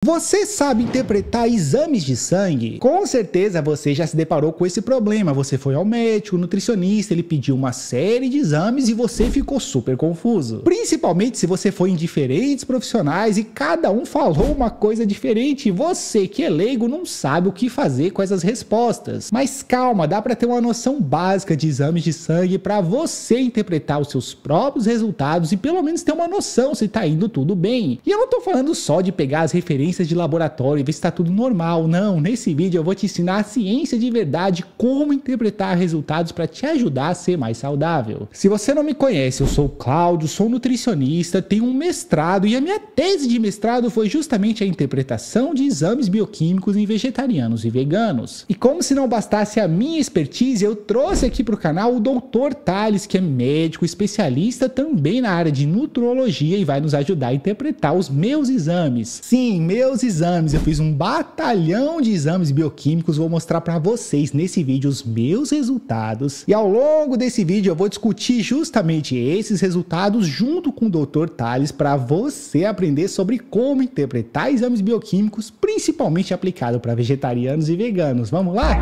Você sabe interpretar exames de sangue? Com certeza você já se deparou com esse problema. Você foi ao médico, nutricionista, ele pediu uma série de exames e você ficou super confuso. Principalmente se você foi em diferentes profissionais e cada um falou uma coisa diferente e você que é leigo não sabe o que fazer com essas respostas. Mas calma, dá para ter uma noção básica de exames de sangue para você interpretar os seus próprios resultados e pelo menos ter uma noção se tá indo tudo bem. E eu não tô falando só de pegar as referências de laboratório e ver se está tudo normal. Não, nesse vídeo eu vou te ensinar a ciência de verdade, como interpretar resultados para te ajudar a ser mais saudável. Se você não me conhece, eu sou o Cláudio, sou nutricionista, tenho um mestrado e a minha tese de mestrado foi justamente a interpretação de exames bioquímicos em vegetarianos e veganos. E como se não bastasse a minha expertise, eu trouxe aqui para o canal o Dr. Thales, que é médico, especialista também na área de nutrologia e vai nos ajudar a interpretar os meus exames. Sim, meus exames, eu fiz um batalhão de exames bioquímicos, vou mostrar para vocês nesse vídeo os meus resultados e ao longo desse vídeo eu vou discutir justamente esses resultados junto com o Dr. Thales para você aprender sobre como interpretar exames bioquímicos, principalmente aplicado para vegetarianos e veganos. Vamos lá?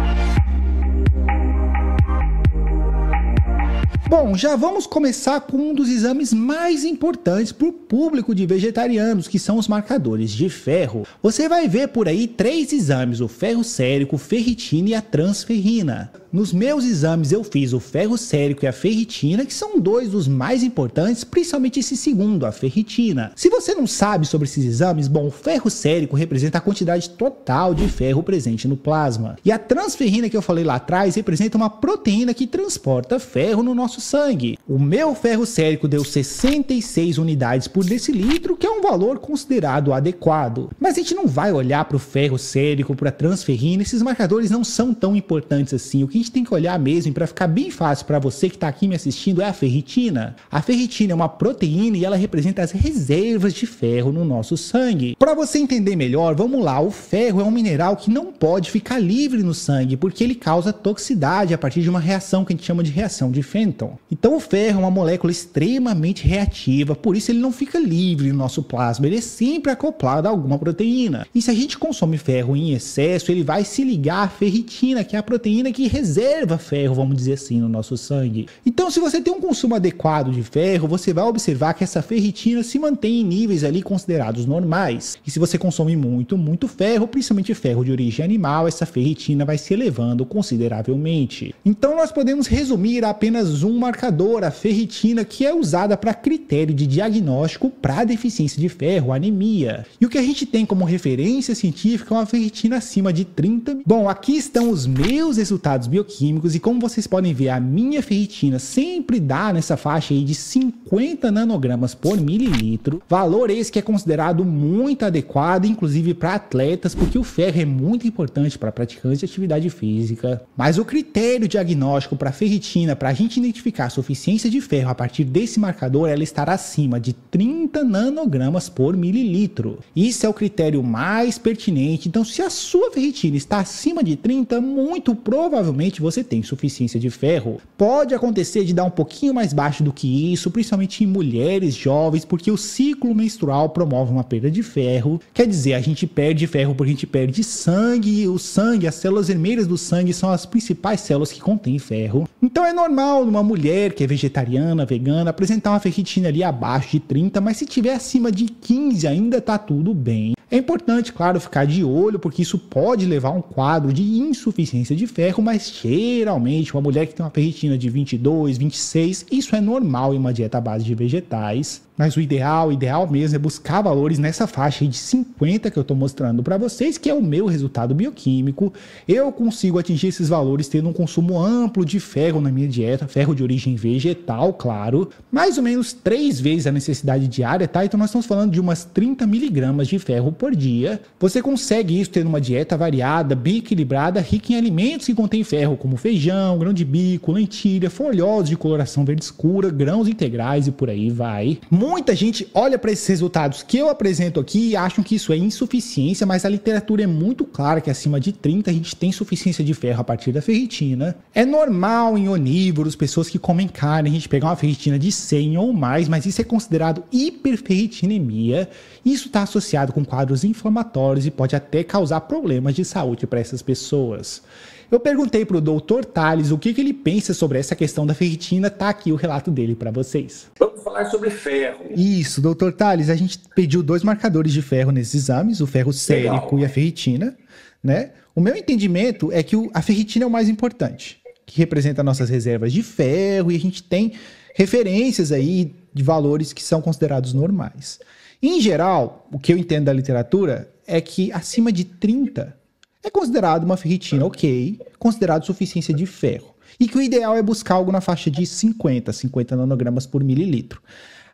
Bom, já vamos começar com um dos exames mais importantes para o público de vegetarianos, que são os marcadores de ferro. Você vai ver por aí 3 exames, o ferro sérico, ferritina e a transferrina. Nos meus exames eu fiz o ferro sérico e a ferritina, que são 2 dos mais importantes, principalmente esse segundo, a ferritina. Se você não sabe sobre esses exames, bom, o ferro sérico representa a quantidade total de ferro presente no plasma. E a transferrina que eu falei lá atrás representa uma proteína que transporta ferro no nosso sangue. O meu ferro sérico deu 66 unidades por decilitro, que é um valor considerado adequado. Mas a gente não vai olhar para o ferro sérico, para a transferrina, esses marcadores não são tão importantes assim. O que a gente tem que olhar mesmo, para ficar bem fácil para você que está aqui me assistindo, é a ferritina. A ferritina é uma proteína e ela representa as reservas de ferro no nosso sangue. Para você entender melhor, vamos lá, o ferro é um mineral que não pode ficar livre no sangue, porque ele causa toxicidade a partir de uma reação que a gente chama de reação de Fenton. Então o ferro é uma molécula extremamente reativa, por isso ele não fica livre no nosso plasma, ele é sempre acoplado a alguma proteína. E se a gente consome ferro em excesso, ele vai se ligar à ferritina, que é a proteína que reserva ferro, vamos dizer assim, no nosso sangue. Então se você tem um consumo adequado de ferro, você vai observar que essa ferritina se mantém em níveis ali considerados normais. E se você consome muito ferro, principalmente ferro de origem animal, essa ferritina vai se elevando consideravelmente. Então nós podemos resumir a apenas um marcador, a ferritina, que é usada para critério de diagnóstico para deficiência de ferro, anemia. E o que a gente tem como referência científica é uma ferritina acima de 30. Bom, aqui estão os meus resultados bioquímicos e como vocês podem ver, a minha ferritina sempre dá nessa faixa aí de 50 nanogramas por mililitro, valor esse que é considerado muito adequado, inclusive para atletas, porque o ferro é muito importante para praticantes de atividade física. Mas o critério diagnóstico para ferritina, para a gente identificar a suficiência de ferro a partir desse marcador, ela estará acima de 30 nanogramas por mililitro. Isso é o critério mais pertinente, então se a sua ferritina está acima de 30, muito provavelmente você tem suficiência de ferro. Pode acontecer de dar um pouquinho mais baixo do que isso, principalmente em mulheres jovens, porque o ciclo menstrual promove uma perda de ferro, quer dizer, a gente perde ferro porque a gente perde sangue, e o sangue, as células vermelhas do sangue são as principais células que contêm ferro. Então é normal numa mulher que é vegetariana, vegana, apresentar uma ferritina ali abaixo de 30, mas se tiver acima de 15 ainda tá tudo bem. É importante, claro, ficar de olho, porque isso pode levar a um quadro de insuficiência de ferro, mas geralmente uma mulher que tem uma ferritina de 22, 26, isso é normal em uma dieta à base de vegetais. Mas o ideal mesmo é buscar valores nessa faixa aí de 50 que eu estou mostrando para vocês, que é o meu resultado bioquímico. Eu consigo atingir esses valores tendo um consumo amplo de ferro na minha dieta, ferro de origem vegetal, claro, mais ou menos 3 vezes a necessidade diária, tá? Então nós estamos falando de umas 30 miligramas de ferro por dia. Você consegue isso tendo uma dieta variada, bem equilibrada, rica em alimentos que contêm ferro, como feijão, grão de bico, lentilha, folhosos de coloração verde escura, grãos integrais e por aí vai. Muita gente olha para esses resultados que eu apresento aqui e acham que isso é insuficiência, mas a literatura é muito clara que acima de 30 a gente tem suficiência de ferro a partir da ferritina. É normal em onívoros, pessoas que comem carne, a gente pegar uma ferritina de 100 ou mais, mas isso é considerado hiperferritinemia. Isso está associado com quadros inflamatórios e pode até causar problemas de saúde para essas pessoas. Eu perguntei para o Dr. Tales o que ele pensa sobre essa questão da ferritina, tá aqui o relato dele para vocês. Vamos falar sobre ferro. Isso, Dr. Tales, a gente pediu 2 marcadores de ferro nesses exames, o ferro sérico e a ferritina, né? O meu entendimento é que a ferritina é o mais importante, que representa nossas reservas de ferro, e a gente tem referências aí de valores que são considerados normais. Em geral, o que eu entendo da literatura é que acima de 30 é considerado uma ferritina ok, considerado suficiência de ferro. E que o ideal é buscar algo na faixa de 50 nanogramas por mililitro.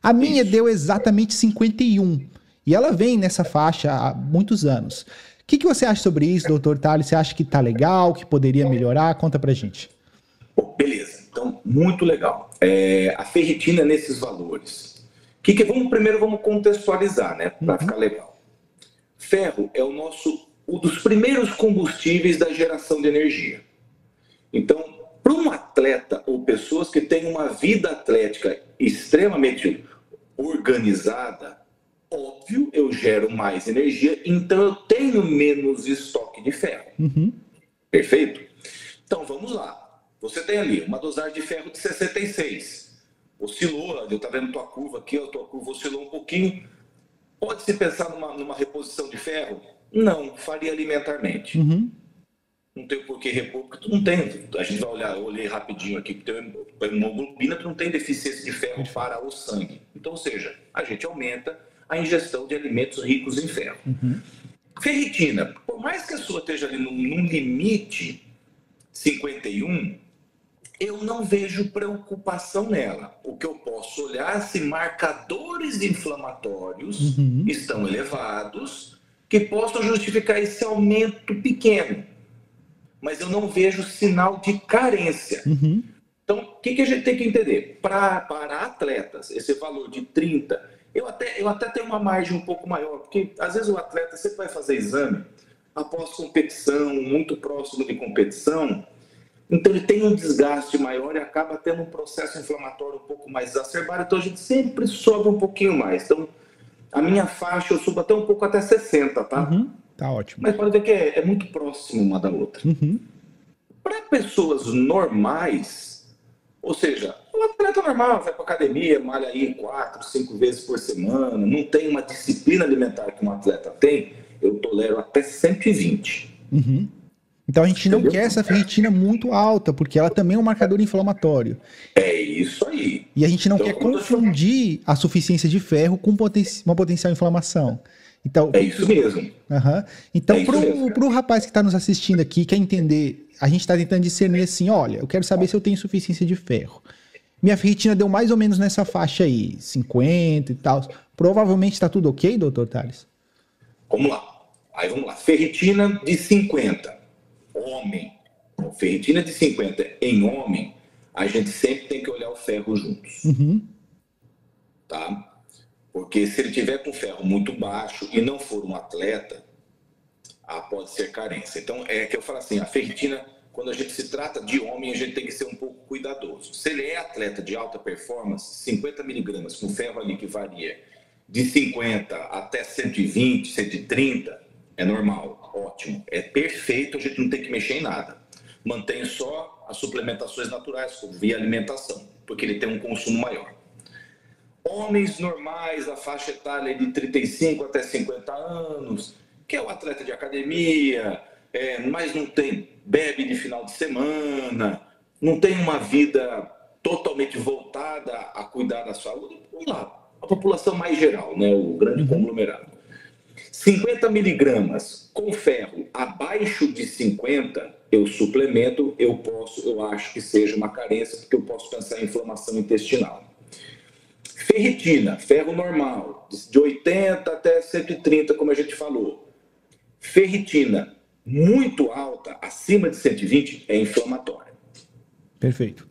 A minha deu exatamente 51. E ela vem nessa faixa há muitos anos. O que você acha sobre isso, doutor Tales? Você acha que tá legal, que poderia melhorar? Conta pra gente. Beleza, então, muito legal. A ferritina nesses valores. Primeiro vamos contextualizar, né? Para ficar legal. Ferro é um dos primeiros combustíveis da geração de energia. Então, para um atleta ou pessoas que têm uma vida atlética extremamente organizada, óbvio, eu gero mais energia, então eu tenho menos estoque de ferro. Perfeito? Então, vamos lá. Você tem ali uma dosagem de ferro de 66. Oscilou, eu estou vendo tua curva aqui, a tua curva oscilou um pouquinho. Pode-se pensar numa reposição de ferro? Não, faria alimentarmente. Não tem por que repor, porque tu não tem. A gente vai olhar, eu olhei rapidinho aqui, que tem hemoglobina, tu não tem deficiência de ferro para o sangue. Então, ou seja, a gente aumenta a ingestão de alimentos ricos em ferro. Ferritina, por mais que a sua esteja ali num limite 51, eu não vejo preocupação nela. O que eu posso olhar se marcadores inflamatórios estão elevados, que possam justificar esse aumento pequeno. Mas eu não vejo sinal de carência. Então, o que a gente tem que entender? Para atletas, esse valor de 30, eu até tenho uma margem um pouco maior, porque às vezes o atleta sempre vai fazer exame após competição, muito próximo de competição, então ele tem um desgaste maior e acaba tendo um processo inflamatório um pouco mais exacerbado, então a gente sempre sobe um pouquinho mais. Então, a minha faixa eu subo até um pouco, até 60, tá? Tá ótimo. Mas pode ver que é muito próximo uma da outra. Para pessoas normais, ou seja, um atleta normal vai para academia, malha aí 4, 5 vezes por semana, não tem uma disciplina alimentar que um atleta tem, eu tolero até 120. Então a gente não quer essa ferritina muito alta, porque ela também é um marcador inflamatório. É isso aí. E a gente não quer confundir a suficiência de ferro com uma potencial inflamação. Então, é isso mesmo. Então, para o rapaz que está nos assistindo aqui, quer entender, a gente está tentando discernir assim, olha, eu quero saber se eu tenho suficiência de ferro. Minha ferritina deu mais ou menos nessa faixa aí, 50 e tal. Provavelmente está tudo ok, doutor Tales? Vamos lá. Ferritina de 50, homem. Ferritina de 50 em homem, a gente sempre tem que olhar o ferro juntos. Tá? Porque se ele tiver com ferro muito baixo e não for um atleta, pode ser carência. Então, é que eu falo assim, a ferritina, quando a gente se trata de homem, a gente tem que ser um pouco cuidadoso. Se ele é atleta de alta performance, 50 miligramas com ferro ali que varia de 50 até 120, 130, é normal, ótimo. É perfeito, a gente não tem que mexer em nada. Mantém só as suplementações naturais, via alimentação, porque ele tem um consumo maior. Homens normais, a faixa etária de 35 até 50 anos, que é o atleta de academia, mas não bebe de final de semana, não tem uma vida totalmente voltada a cuidar da saúde, vamos lá, a população mais geral, né, o grande conglomerado. 50 miligramas com ferro abaixo de 50, eu suplemento, eu acho que seja uma carência, porque eu posso pensar em inflamação intestinal. Ferritina, ferro normal, de 80 até 130, como a gente falou. Ferritina muito alta, acima de 120, é inflamatória. Perfeito.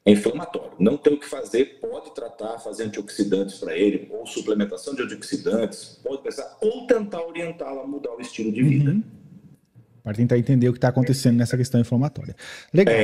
É inflamatório. Não tem o que fazer, pode tratar, fazer antioxidantes para ele, ou suplementação de antioxidantes, pode pensar, ou tentar orientá-lo a mudar o estilo de vida. Para tentar entender o que está acontecendo nessa questão inflamatória. Legal.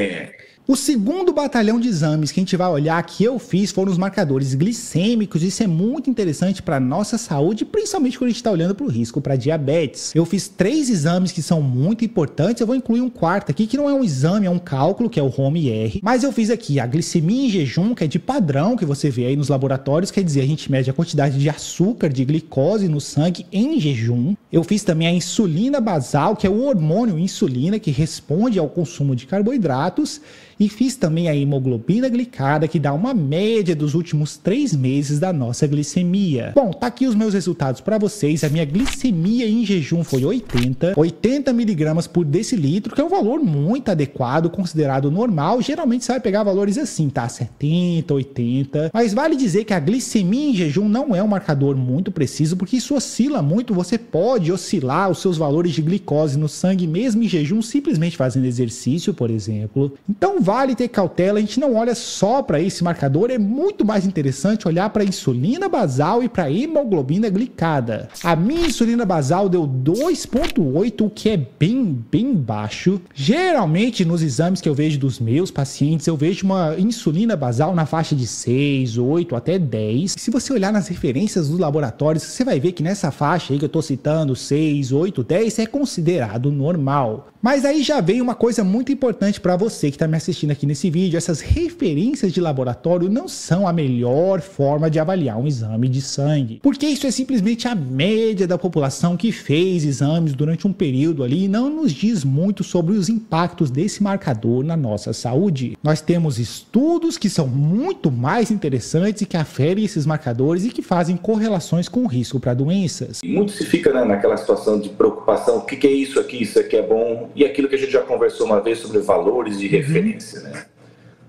O segundo batalhão de exames que a gente vai olhar, que eu fiz, foram os marcadores glicêmicos. Isso é muito interessante para a nossa saúde, principalmente quando a gente está olhando para o risco para diabetes. Eu fiz 3 exames que são muito importantes. Eu vou incluir um quarto aqui, que não é um exame, é um cálculo, que é o HOME-IR. Mas eu fiz aqui a glicemia em jejum, que é de padrão, que você vê aí nos laboratórios. Quer dizer, a gente mede a quantidade de açúcar, de glicose no sangue em jejum. Eu fiz também a insulina basal, que é o hormônio insulina, que responde ao consumo de carboidratos. E fiz também a hemoglobina glicada, que dá uma média dos últimos 3 meses da nossa glicemia. Bom, tá aqui os meus resultados para vocês. A minha glicemia em jejum foi 80 miligramas por decilitro, que é um valor muito adequado, considerado normal. Geralmente você vai pegar valores assim, tá? 70, 80. Mas vale dizer que a glicemia em jejum não é um marcador muito preciso, porque isso oscila muito. Você pode oscilar os seus valores de glicose no sangue, mesmo em jejum, simplesmente fazendo exercício, por exemplo. Então, vale ter cautela, a gente não olha só para esse marcador, é muito mais interessante olhar para a insulina basal e para a hemoglobina glicada. A minha insulina basal deu 2,8, o que é bem baixo. Geralmente nos exames que eu vejo dos meus pacientes, eu vejo uma insulina basal na faixa de 6, 8 até 10. Se você olhar nas referências dos laboratórios, você vai ver que nessa faixa aí que eu estou citando, 6, 8, 10, é considerado normal. Mas aí já vem uma coisa muito importante para você que está me assistindo aqui nesse vídeo. Essas referências de laboratório não são a melhor forma de avaliar um exame de sangue, porque isso é simplesmente a média da população que fez exames durante um período ali e não nos diz muito sobre os impactos desse marcador na nossa saúde. Nós temos estudos que são muito mais interessantes e que aferem esses marcadores e que fazem correlações com o risco para doenças. Muito se fica, né, naquela situação de preocupação, o que é isso aqui é bom, e aquilo que a gente já conversou uma vez sobre valores de referência, né?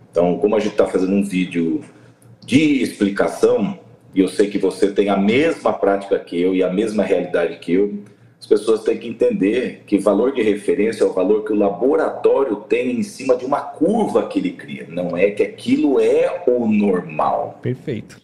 Então, como a gente está fazendo um vídeo de explicação, e eu sei que você tem a mesma prática que eu e a mesma realidade que eu, as pessoas têm que entender que valor de referência é o valor que o laboratório tem em cima de uma curva que ele cria. Não é que aquilo é o normal. Perfeito.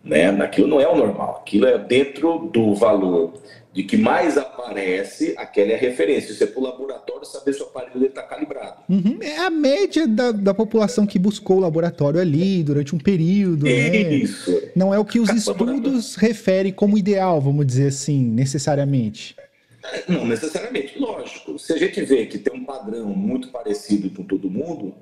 Né? Aquilo não é o normal. Aquilo é dentro do valor de que mais aparece, aquela é a referência. Isso é para o laboratório saber se o aparelho está calibrado. É a média da população que buscou o laboratório ali durante um período. Isso. Né? Não é o que os estudos referem como ideal, vamos dizer assim, necessariamente. Não necessariamente, lógico. Se a gente vê que tem um padrão muito parecido com todo mundo,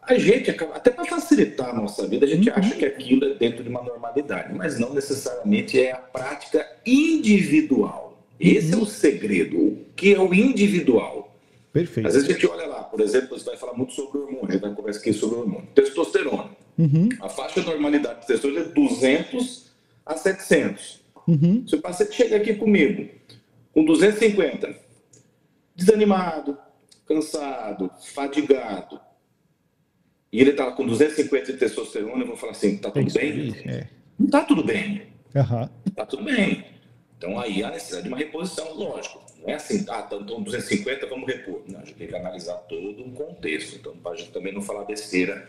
a gente, até para facilitar a nossa vida, a gente acha que aquilo é dentro de uma normalidade, mas não necessariamente é a prática individual. Esse é o segredo, o que é o individual. Perfeito. Às vezes a gente olha lá, por exemplo, você vai falar muito sobre o hormônio, a gente vai conversar aqui sobre o hormônio. Testosterona. A faixa de normalidade de testosterona é 200 a 700. Se o paciente chega aqui comigo com 250, desanimado, cansado, fadigado, e ele está com 250 de testosterona, eu vou falar assim, tá tudo bem? Não tá tudo bem. Tá tudo bem. Então aí há necessidade de uma reposição, lógico. Não é assim, então 250, vamos repor. Não, a gente tem que analisar todo um contexto. Então, para a gente também não falar besteira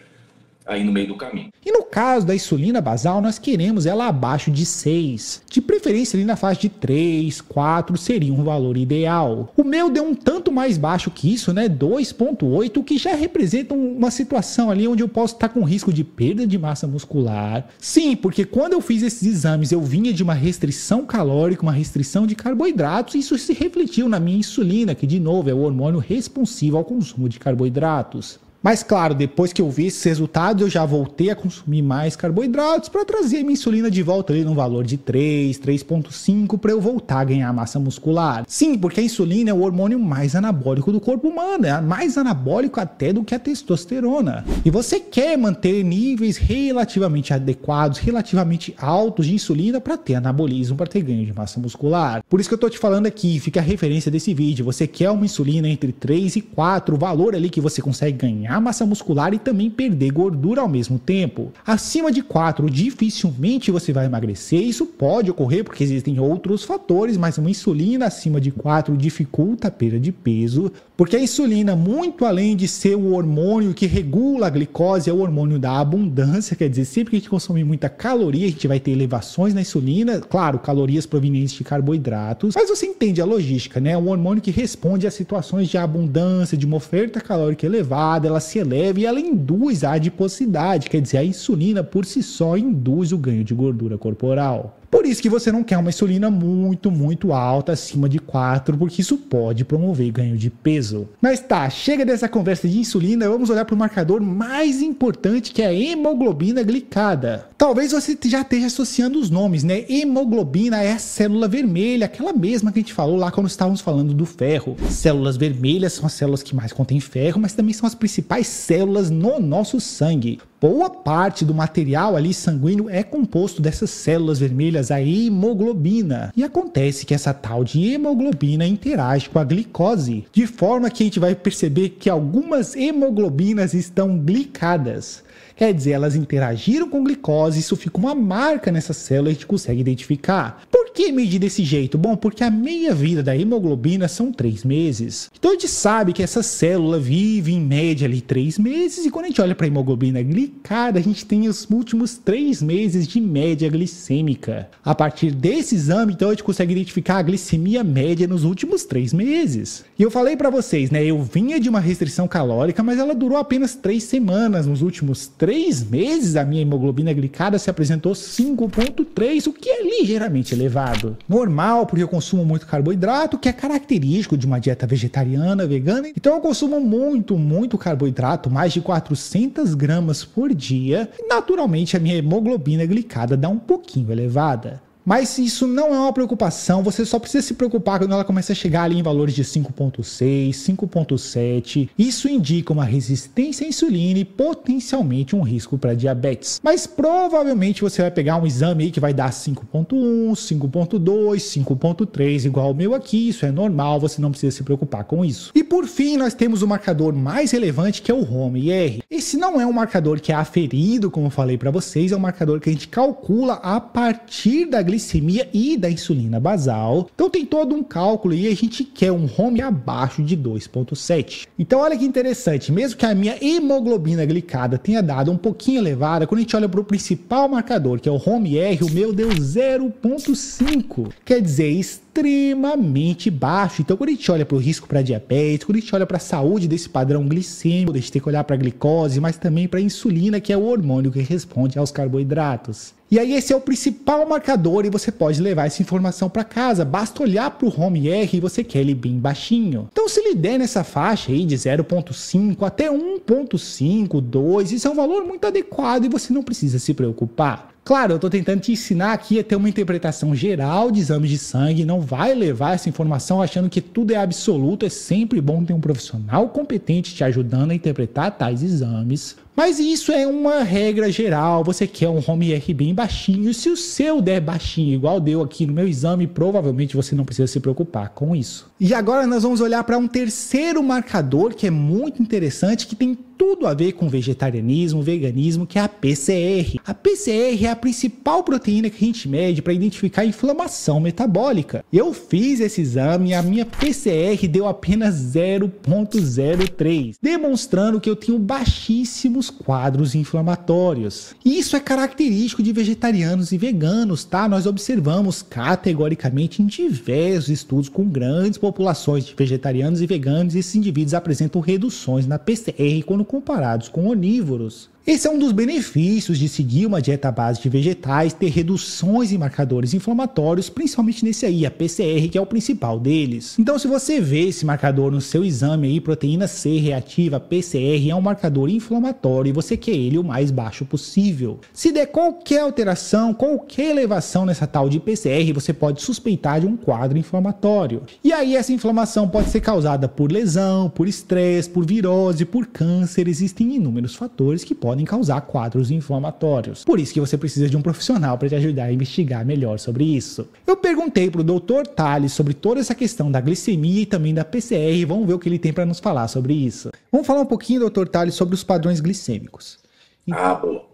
aí no meio do caminho. E no caso da insulina basal, nós queremos ela abaixo de 6. De preferência ali na faixa de 3, 4 seria um valor ideal. O meu deu um tanto mais baixo que isso, né? 2,8, o que já representa uma situação ali onde eu posso estar com risco de perda de massa muscular. Sim, porque quando eu fiz esses exames eu vinha de uma restrição calórica, uma restrição de carboidratos, e isso se refletiu na minha insulina, que de novo é o hormônio responsivo ao consumo de carboidratos. Mas claro, depois que eu vi esses resultados, eu já voltei a consumir mais carboidratos para trazer minha insulina de volta ali no valor de 3, 3,5 para eu voltar a ganhar massa muscular. Sim, porque a insulina é o hormônio mais anabólico do corpo humano, é mais anabólico até do que a testosterona. E você quer manter níveis relativamente adequados, relativamente altos de insulina para ter anabolismo, para ter ganho de massa muscular. Por isso que eu tô te falando aqui, fica a referência desse vídeo. Você quer uma insulina entre 3 e 4, o valor ali que você consegue ganhar ganhar massa muscular e também perder gordura ao mesmo tempo. Acima de 4, dificilmente você vai emagrecer. Isso pode ocorrer porque existem outros fatores, mas uma insulina acima de 4 dificulta a perda de peso, porque a insulina, muito além de ser o hormônio que regula a glicose, é o hormônio da abundância, quer dizer, sempre que a gente consome muita caloria, a gente vai ter elevações na insulina, claro, calorias provenientes de carboidratos, mas você entende a logística, né? É um hormônio que responde a situações de abundância, de uma oferta calórica elevada, ela se eleva e ela induz a adiposidade, quer dizer, a insulina por si só induz o ganho de gordura corporal. Por isso que você não quer uma insulina muito alta, acima de 4, porque isso pode promover ganho de peso. Mas tá, chega dessa conversa de insulina, vamos olhar para o marcador mais importante, que é a hemoglobina glicada. Talvez você já esteja associando os nomes, né? Hemoglobina é a célula vermelha, aquela mesma que a gente falou lá quando estávamos falando do ferro. Células vermelhas são as células que mais contêm ferro, mas também são as principais células no nosso sangue. Boa parte do material ali sanguíneo é composto dessas células vermelhas, a hemoglobina. E acontece que essa tal de hemoglobina interage com a glicose, de forma que a gente vai perceber que algumas hemoglobinas estão glicadas. Quer dizer, elas interagiram com glicose, isso fica uma marca nessa célula e a gente consegue identificar. Por que medir desse jeito? Bom, porque a meia-vida da hemoglobina são 3 meses. Então a gente sabe que essa célula vive em média ali 3 meses e quando a gente olha para a hemoglobina glicada, a gente tem os últimos 3 meses de média glicêmica. A partir desse exame, então a gente consegue identificar a glicemia média nos últimos 3 meses. E eu falei para vocês, né, eu vinha de uma restrição calórica, mas ela durou apenas 3 semanas. Nos últimos 3 meses, a minha hemoglobina glicada se apresentou 5,3, o que é ligeiramente elevado. Normal, porque eu consumo muito carboidrato, que é característico de uma dieta vegetariana, vegana. Então eu consumo muito carboidrato, mais de 400 gramas por dia. E naturalmente a minha hemoglobina glicada dá um pouquinho elevada. Mas isso não é uma preocupação, você só precisa se preocupar quando ela começa a chegar ali em valores de 5,6, 5,7. Isso indica uma resistência à insulina e potencialmente um risco para diabetes. Mas provavelmente você vai pegar um exame aí que vai dar 5,1, 5,2, 5,3, igual o meu aqui, isso é normal, você não precisa se preocupar com isso. E por fim, nós temos o marcador mais relevante, que é o HOME-IR. Esse não é um marcador que é aferido, como eu falei para vocês, é um marcador que a gente calcula a partir da glicemia e da insulina basal. Então tem todo um cálculo e a gente quer um HOME abaixo de 2,7. Então olha que interessante, mesmo que a minha hemoglobina glicada tenha dado um pouquinho elevada, quando a gente olha para o principal marcador, que é o HOME-IR, o meu deu 0,5. Quer dizer, extremamente baixo. Então quando a gente olha para o risco para diabetes, quando a gente olha para a saúde desse padrão glicêmico, a gente tem que olhar para a glicose, mas também para a insulina, que é o hormônio que responde aos carboidratos. E aí esse é o principal marcador e você pode levar essa informação para casa. Basta olhar para o HOME-IR e você quer ele bem baixinho. Então se ele der nessa faixa aí de 0,5 até 1,5, 2, isso é um valor muito adequado e você não precisa se preocupar. Claro, eu estou tentando te ensinar aqui a ter uma interpretação geral de exames de sangue, não vai levar essa informação achando que tudo é absoluto, é sempre bom ter um profissional competente te ajudando a interpretar tais exames. Mas isso é uma regra geral, você quer um HOME-IR bem baixinho, se o seu der baixinho, igual deu aqui no meu exame, provavelmente você não precisa se preocupar com isso. E agora nós vamos olhar para um terceiro marcador que é muito interessante, que tem tudo a ver com vegetarianismo, veganismo, que é a PCR. A PCR é a principal proteína que a gente mede para identificar a inflamação metabólica. Eu fiz esse exame e a minha PCR deu apenas 0,03, demonstrando que eu tenho baixíssimos quadros inflamatórios. E isso é característico de vegetarianos e veganos, tá? Nós observamos categoricamente em diversos estudos com grandes populações de vegetarianos e veganos, esses indivíduos apresentam reduções na PCR quando comparados com onívoros. Esse é um dos benefícios de seguir uma dieta à base de vegetais, ter reduções em marcadores inflamatórios, principalmente nesse aí, a PCR, que é o principal deles. Então, se você vê esse marcador no seu exame aí, proteína C reativa, PCR, é um marcador inflamatório e você quer ele o mais baixo possível. Se der qualquer alteração, qualquer elevação nessa tal de PCR, você pode suspeitar de um quadro inflamatório. E aí essa inflamação pode ser causada por lesão, por estresse, por virose, por câncer, existem inúmeros fatores que podem podem causar quadros inflamatórios. Por isso que você precisa de um profissional para te ajudar a investigar melhor sobre isso. Eu perguntei pro Dr. Thales sobre toda essa questão da glicemia e também da PCR, vamos ver o que ele tem para nos falar sobre isso. Vamos falar um pouquinho, Dr. Thales, sobre os padrões glicêmicos. Boa.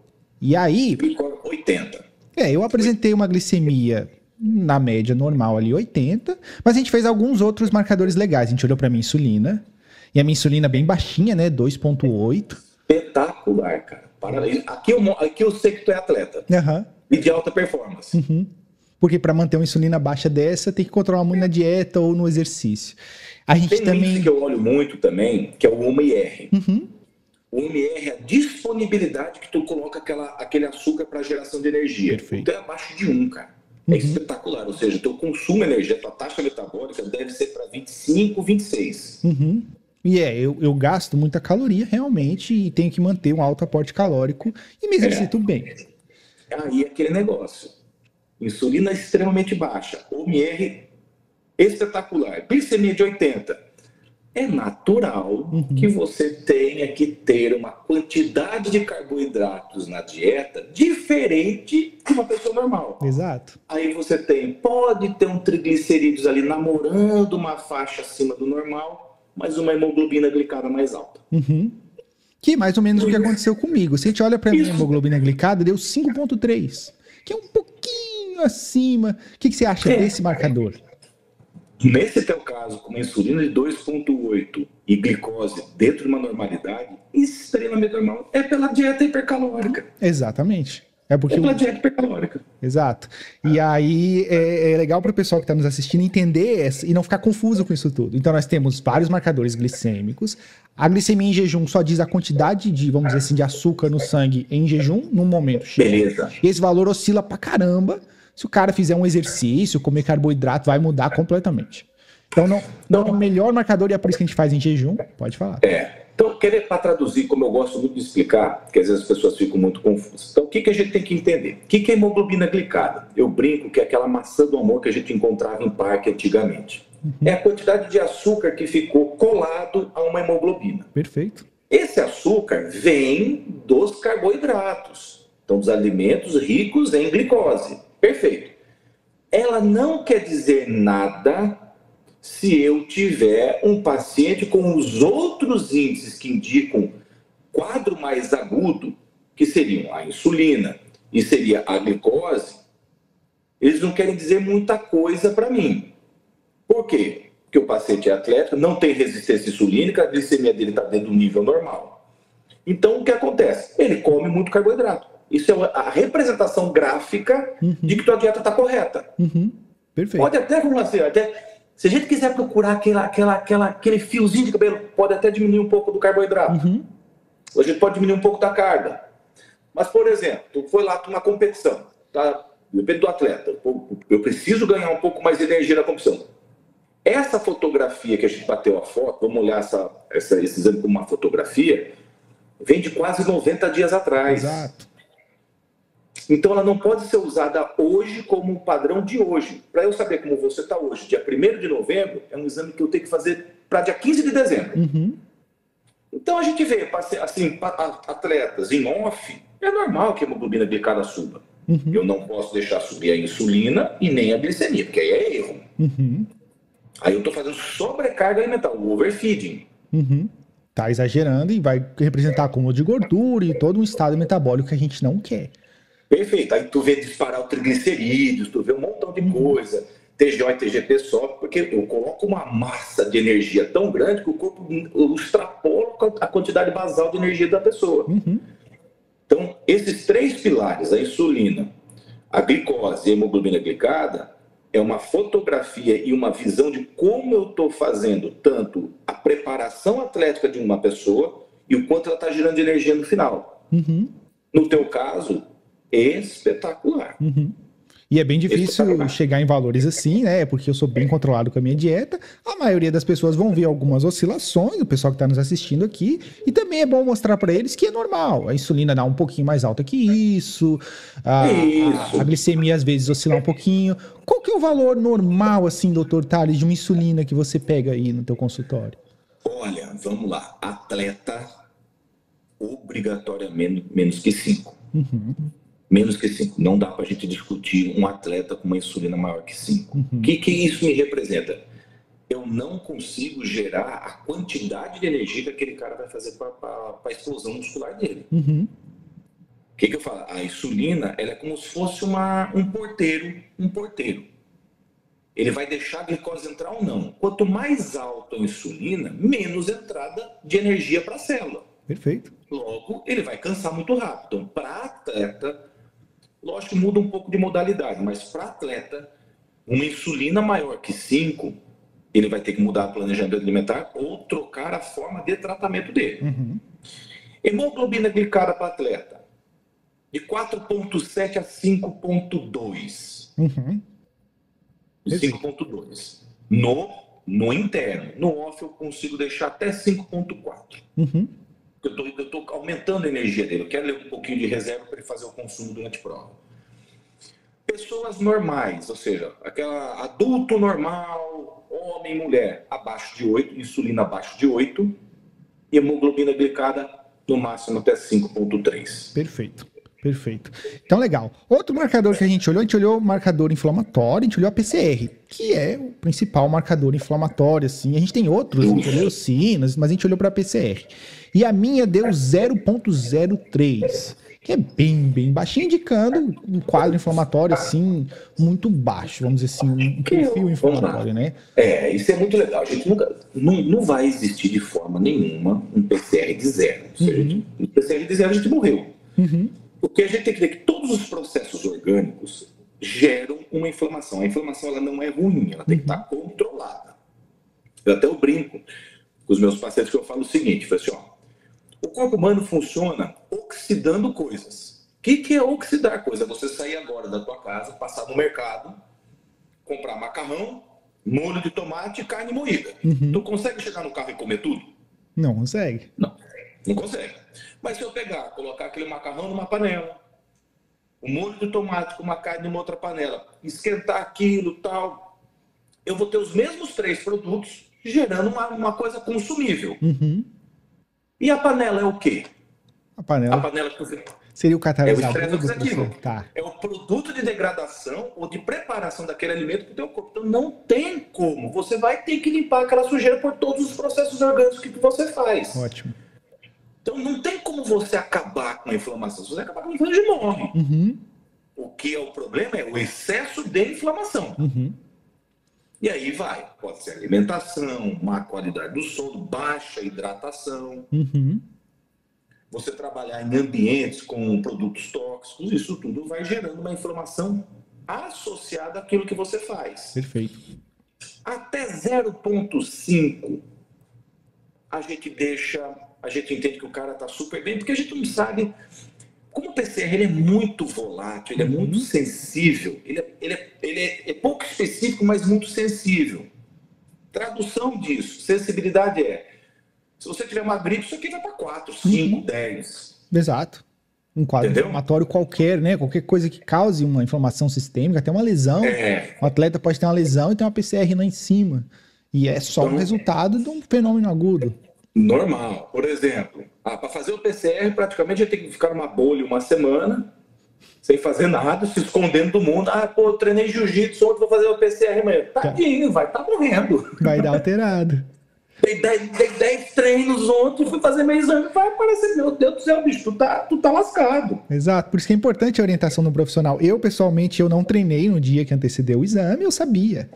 E aí... 80. Eu apresentei uma glicemia na média normal ali, 80, mas a gente fez alguns outros marcadores legais. A gente olhou para minha insulina, e a minha insulina bem baixinha, né, 2,8. Espetacular, cara. Aqui eu sei que tu é atleta. E de alta performance. Porque para manter uma insulina baixa dessa, tem que controlar muito na dieta ou no exercício. A gente tem também... um índice que eu olho muito também, que é o UMR. O UMR é a disponibilidade que tu coloca aquele açúcar para geração de energia. Perfeito. Então é abaixo de 1, cara. É espetacular. Ou seja, teu consumo de energia, tua taxa metabólica deve ser para 25, 26. E eu gasto muita caloria realmente e tenho que manter um alto aporte calórico e me exercito bem. Aí é aquele negócio. Insulina extremamente baixa, UMR espetacular, glicemia de 80. É natural que você tenha que ter uma quantidade de carboidratos na dieta diferente de uma pessoa normal. Exato. Aí você pode ter um triglicerídeos ali namorando uma faixa acima do normal, mas uma hemoglobina glicada mais alta. Que é mais ou menos o que aconteceu comigo. Se a gente olha para a minha hemoglobina glicada, deu 5,3, que é um pouquinho acima. O que você acha desse marcador? Nesse teu caso, com uma insulina de 2,8 e glicose dentro de uma normalidade, extremamente normal, é pela dieta hipercalórica. Exatamente. É pela dieta hipercalórica. Exato. E aí é legal para o pessoal que está nos assistindo entender e não ficar confuso com isso tudo. Então nós temos vários marcadores glicêmicos. A glicemia em jejum só diz a quantidade de, vamos dizer assim, de açúcar no sangue em jejum, num momento X. Beleza. E esse valor oscila pra caramba. Se o cara fizer um exercício, comer carboidrato, vai mudar completamente. Então, não é o melhor marcador e é por isso que a gente faz em jejum. Pode falar. Então, para traduzir, como eu gosto muito de explicar, porque às vezes as pessoas ficam muito confusas. Então, o que a gente tem que entender? O que é hemoglobina glicada? Eu brinco que é aquela maçã do amor que a gente encontrava em parque antigamente. É a quantidade de açúcar que ficou colado a uma hemoglobina. Perfeito. Esse açúcar vem dos carboidratos, então dos alimentos ricos em glicose. Perfeito. Ela não quer dizer nada se eu tiver um paciente com os outros índices que indicam quadro mais agudo, que seriam a insulina e seria a glicose. Eles não querem dizer muita coisa para mim. Por quê? Porque o paciente é atleta, não tem resistência insulínica, a glicemia dele está dentro do nível normal. Então, o que acontece? Ele come muito carboidrato. Isso é a representação gráfica de que tua dieta está correta. Perfeito. Pode até, vamos lá, assim, se a gente quiser procurar aquele fiozinho de cabelo, pode até diminuir um pouco do carboidrato. A gente pode diminuir um pouco da carga. Mas, por exemplo, tu foi lá para uma competição, tá? Depende do atleta. Eu preciso ganhar um pouco mais de energia na competição. Essa fotografia que a gente bateu a foto, vamos olhar esse exame como uma fotografia, vem de quase 90 dias atrás. Exato. Então, ela não pode ser usada hoje como um padrão de hoje. Para eu saber como você está hoje, dia 1º de novembro, é um exame que eu tenho que fazer para dia 15 de dezembro. Então, a gente vê, assim, atletas em off, é normal que a hemoglobina glicada suba. Eu não posso deixar subir a insulina e nem a glicemia, porque aí é erro. Aí eu estou fazendo sobrecarga alimentar, o overfeeding. Tá exagerando e vai representar acúmulo de gordura e todo um estado metabólico que a gente não quer. Perfeito. Aí tu vê disparar o triglicerídeos, tu vê um montão de coisa. TGO e TGP sobe, porque eu coloco uma massa de energia tão grande que o corpo extrapola a quantidade basal de energia da pessoa. Então, esses três pilares, a insulina, a glicose e a hemoglobina glicada, é uma fotografia e uma visão de como eu estou fazendo tanto a preparação atlética de uma pessoa e o quanto ela está gerando de energia no final. No teu caso, espetacular. E é bem difícil chegar em valores assim, né? Porque eu sou bem controlado com a minha dieta. A maioria das pessoas vão ver algumas oscilações, o pessoal que está nos assistindo aqui. E também é bom mostrar para eles que é normal. A insulina dá um pouquinho mais alta que isso. A glicemia às vezes oscila um pouquinho. Qual que é o valor normal, assim, doutor Thales, de uma insulina que você pega aí no teu consultório? Olha, vamos lá. Atleta obrigatoriamente menos que 5. Uhum. Menos que 5. Não dá para a gente discutir um atleta com uma insulina maior que 5. Uhum. O que isso me representa? Eu não consigo gerar a quantidade de energia que aquele cara vai fazer para a explosão muscular dele. Uhum. O que eu falo? A insulina, ela é como se fosse um porteiro. Ele vai deixar a glicose entrar ou não. Quanto mais alta a insulina, menos entrada de energia para a célula. Perfeito. Logo, ele vai cansar muito rápido. Então, para atleta, lógico que muda um pouco de modalidade, mas para atleta, uma insulina maior que 5, ele vai ter que mudar o planejamento alimentar ou trocar a forma de tratamento dele. Uhum. Hemoglobina glicada para atleta, de 4,7 a 5,2. Uhum. 5,2. No interno. No off eu consigo deixar até 5,4. Uhum. Eu estou aumentando a energia dele. Eu quero ler um pouquinho de reserva para ele fazer o consumo durante a prova. Pessoas normais, ou seja, aquela adulto normal, homem e mulher, abaixo de 8, insulina abaixo de 8, e hemoglobina glicada no máximo até 5,3. Perfeito. Perfeito. Então, legal. Outro marcador que a gente olhou o marcador inflamatório, a gente olhou a PCR, que é o principal marcador inflamatório, assim. A gente tem outros, leucinas, mas a gente olhou para a PCR. E a minha deu 0,03, que é bem baixinho, indicando um quadro inflamatório, assim, muito baixo, vamos dizer assim, um perfil inflamatório, né? Isso é muito legal. A gente não vai existir de forma nenhuma um PCR de 0. Ou seja, um PCR de 0 a gente morreu. Uhum. Porque a gente tem que ver que todos os processos orgânicos geram uma inflamação. A inflamação ela não é ruim, ela tem que estar controlada. Eu até brinco com os meus pacientes que eu falo o seguinte, eu falo assim, o corpo humano funciona oxidando coisas. O que é oxidar coisa? É você sair agora da tua casa, passar no mercado, comprar macarrão, molho de tomate e carne moída. Uhum. Tu consegue chegar no carro e comer tudo? Não consegue. Não consegue. Mas se eu pegar, colocar aquele macarrão numa panela, o molho de tomate com uma carne numa outra panela, esquentar aquilo e tal, eu vou ter os mesmos 3 produtos gerando uma coisa consumível. Uhum. E a panela é o quê? A panela que você... seria o catalisador. É o estresse oxidativo. Tá. É o produto de degradação ou de preparação daquele alimento para o teu corpo. Então não tem como. Você vai ter que limpar aquela sujeira por todos os processos orgânicos que você faz. Ótimo. Então não tem como você acabar com a inflamação. Se você acabar com a inflamação, você morre. Uhum. O que é o problema é o excesso de inflamação. Uhum. E aí vai. Pode ser alimentação, má qualidade do sono, baixa hidratação. Uhum. Você trabalhar em ambientes com produtos tóxicos, isso tudo vai gerando uma inflamação associada àquilo que você faz. Perfeito. Até 0,5 a gente entende que o cara está super bem, porque a gente não sabe. Como o PCR ele é muito volátil, ele é muito sensível, ele é pouco específico, mas muito sensível. Tradução disso, sensibilidade se você tiver uma gripe, isso aqui vai para 4, 5, 10. Exato. Um quadro inflamatório qualquer, né? Qualquer coisa que cause uma inflamação sistêmica, até uma lesão. O atleta pode ter uma lesão e ter uma PCR lá em cima. E é só um resultado de um fenômeno agudo. Normal. Por exemplo, para fazer o PCR, praticamente já tem que ficar numa bolha uma semana, sem fazer nada, se escondendo do mundo. Eu treinei jiu-jitsu, ontem vou fazer o PCR amanhã. Tadinho, vai estar morrendo. Vai dar alterado. Dei 10 treinos ontem, fui fazer meu exame, vai aparecer, meu Deus do céu, bicho, tu tá lascado. Exato, por isso que é importante a orientação do profissional. Eu, pessoalmente, eu não treinei no dia que antecedeu o exame, eu sabia.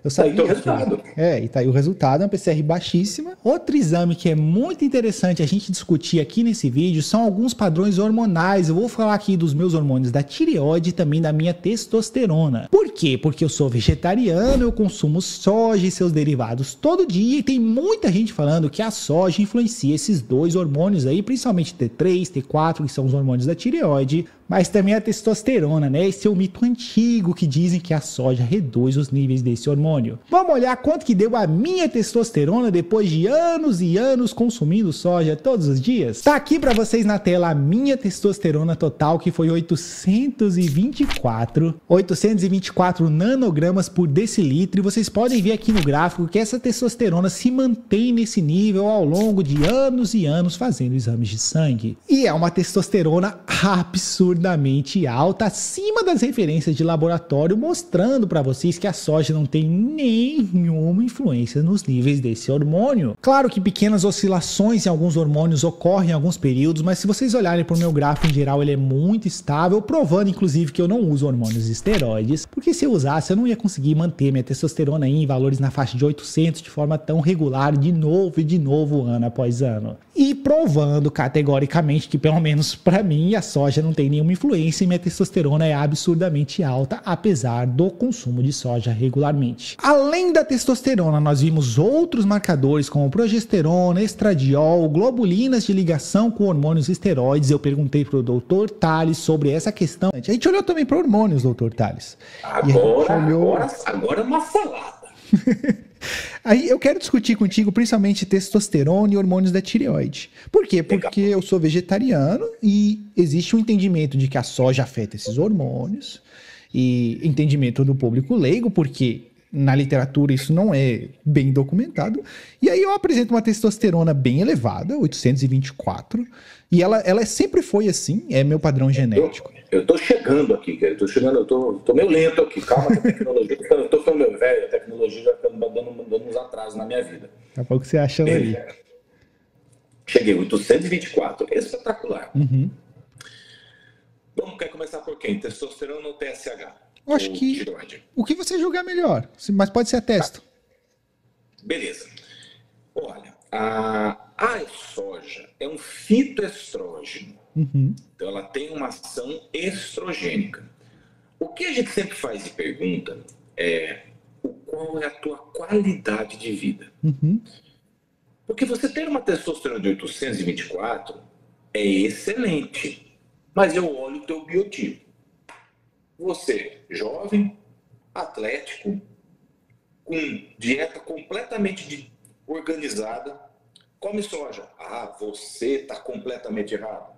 Eu sabia. Tá aí o resultado. E tá aí o resultado, é uma PCR baixíssima. Outro exame que é muito interessante a gente discutir aqui nesse vídeo são alguns padrões hormonais. Eu vou falar aqui dos meus hormônios da tireoide e também da minha testosterona. Por quê? Porque eu sou vegetariano, eu consumo soja e seus derivados todo dia e tem muita gente falando que a soja influencia esses dois hormônios aí, principalmente T3, T4, que são os hormônios da tireoide, Mas também a testosterona, né? Esse é o mito antigo que dizem que a soja reduz os níveis desse hormônio. Vamos olhar quanto que deu a minha testosterona depois de anos e anos consumindo soja todos os dias? Tá aqui para vocês na tela a minha testosterona total, que foi 824 nanogramas por decilitro. E vocês podem ver aqui no gráfico que essa testosterona se mantém nesse nível ao longo de anos e anos fazendo exames de sangue. E é uma testosterona absurdamente alta, acima das referências de laboratório, mostrando para vocês que a soja não tem nenhuma influência nos níveis desse hormônio. Claro que pequenas oscilações em alguns hormônios ocorrem em alguns períodos, mas se vocês olharem para o meu gráfico em geral, ele é muito estável, provando inclusive que eu não uso hormônios esteroides, porque se eu usasse eu não ia conseguir manter minha testosterona aí em valores na faixa de 800 de forma tão regular de novo, ano após ano. E provando categoricamente que, pelo menos para mim, a soja não tem nenhuma influência e minha testosterona é absurdamente alta, apesar do consumo de soja regularmente. Além da testosterona, nós vimos outros marcadores como progesterona, estradiol, globulinas de ligação com hormônios esteroides. Eu perguntei para o Dr. Tales sobre essa questão. A gente olhou também para hormônios, Dr. Tales. Agora é uma salada. Aí eu quero discutir contigo principalmente testosterona e hormônios da tireoide. Por quê? Porque eu sou vegetariano e existe um entendimento de que a soja afeta esses hormônios e entendimento do público leigo, porque na literatura isso não é bem documentado. E aí eu apresento uma testosterona bem elevada, 824, e ela sempre foi assim, é meu padrão genético. Eu tô chegando aqui, cara. Eu tô meio lento aqui. Calma que a tecnologia. Eu tô ficando meio velho, a tecnologia já tá dando uns atrasos na minha vida. Daqui a pouco você acha aí. Cheguei, 824. Espetacular. Uhum. Vamos, quer começar por quem? Testosterona ou TSH? Eu acho que tiroide. O que você julgar melhor, mas pode ser a testo. Tá. Beleza. Olha, a soja é um fitoestrógeno. Uhum. Então ela tem uma ação estrogênica. O que a gente sempre faz de pergunta é qual é a tua qualidade de vida. Uhum. Porque você ter uma testosterona de 824 é excelente, mas eu olho o teu biotipo. Você, jovem, atlético, com dieta completamente organizada, come soja. Ah, você está completamente errado.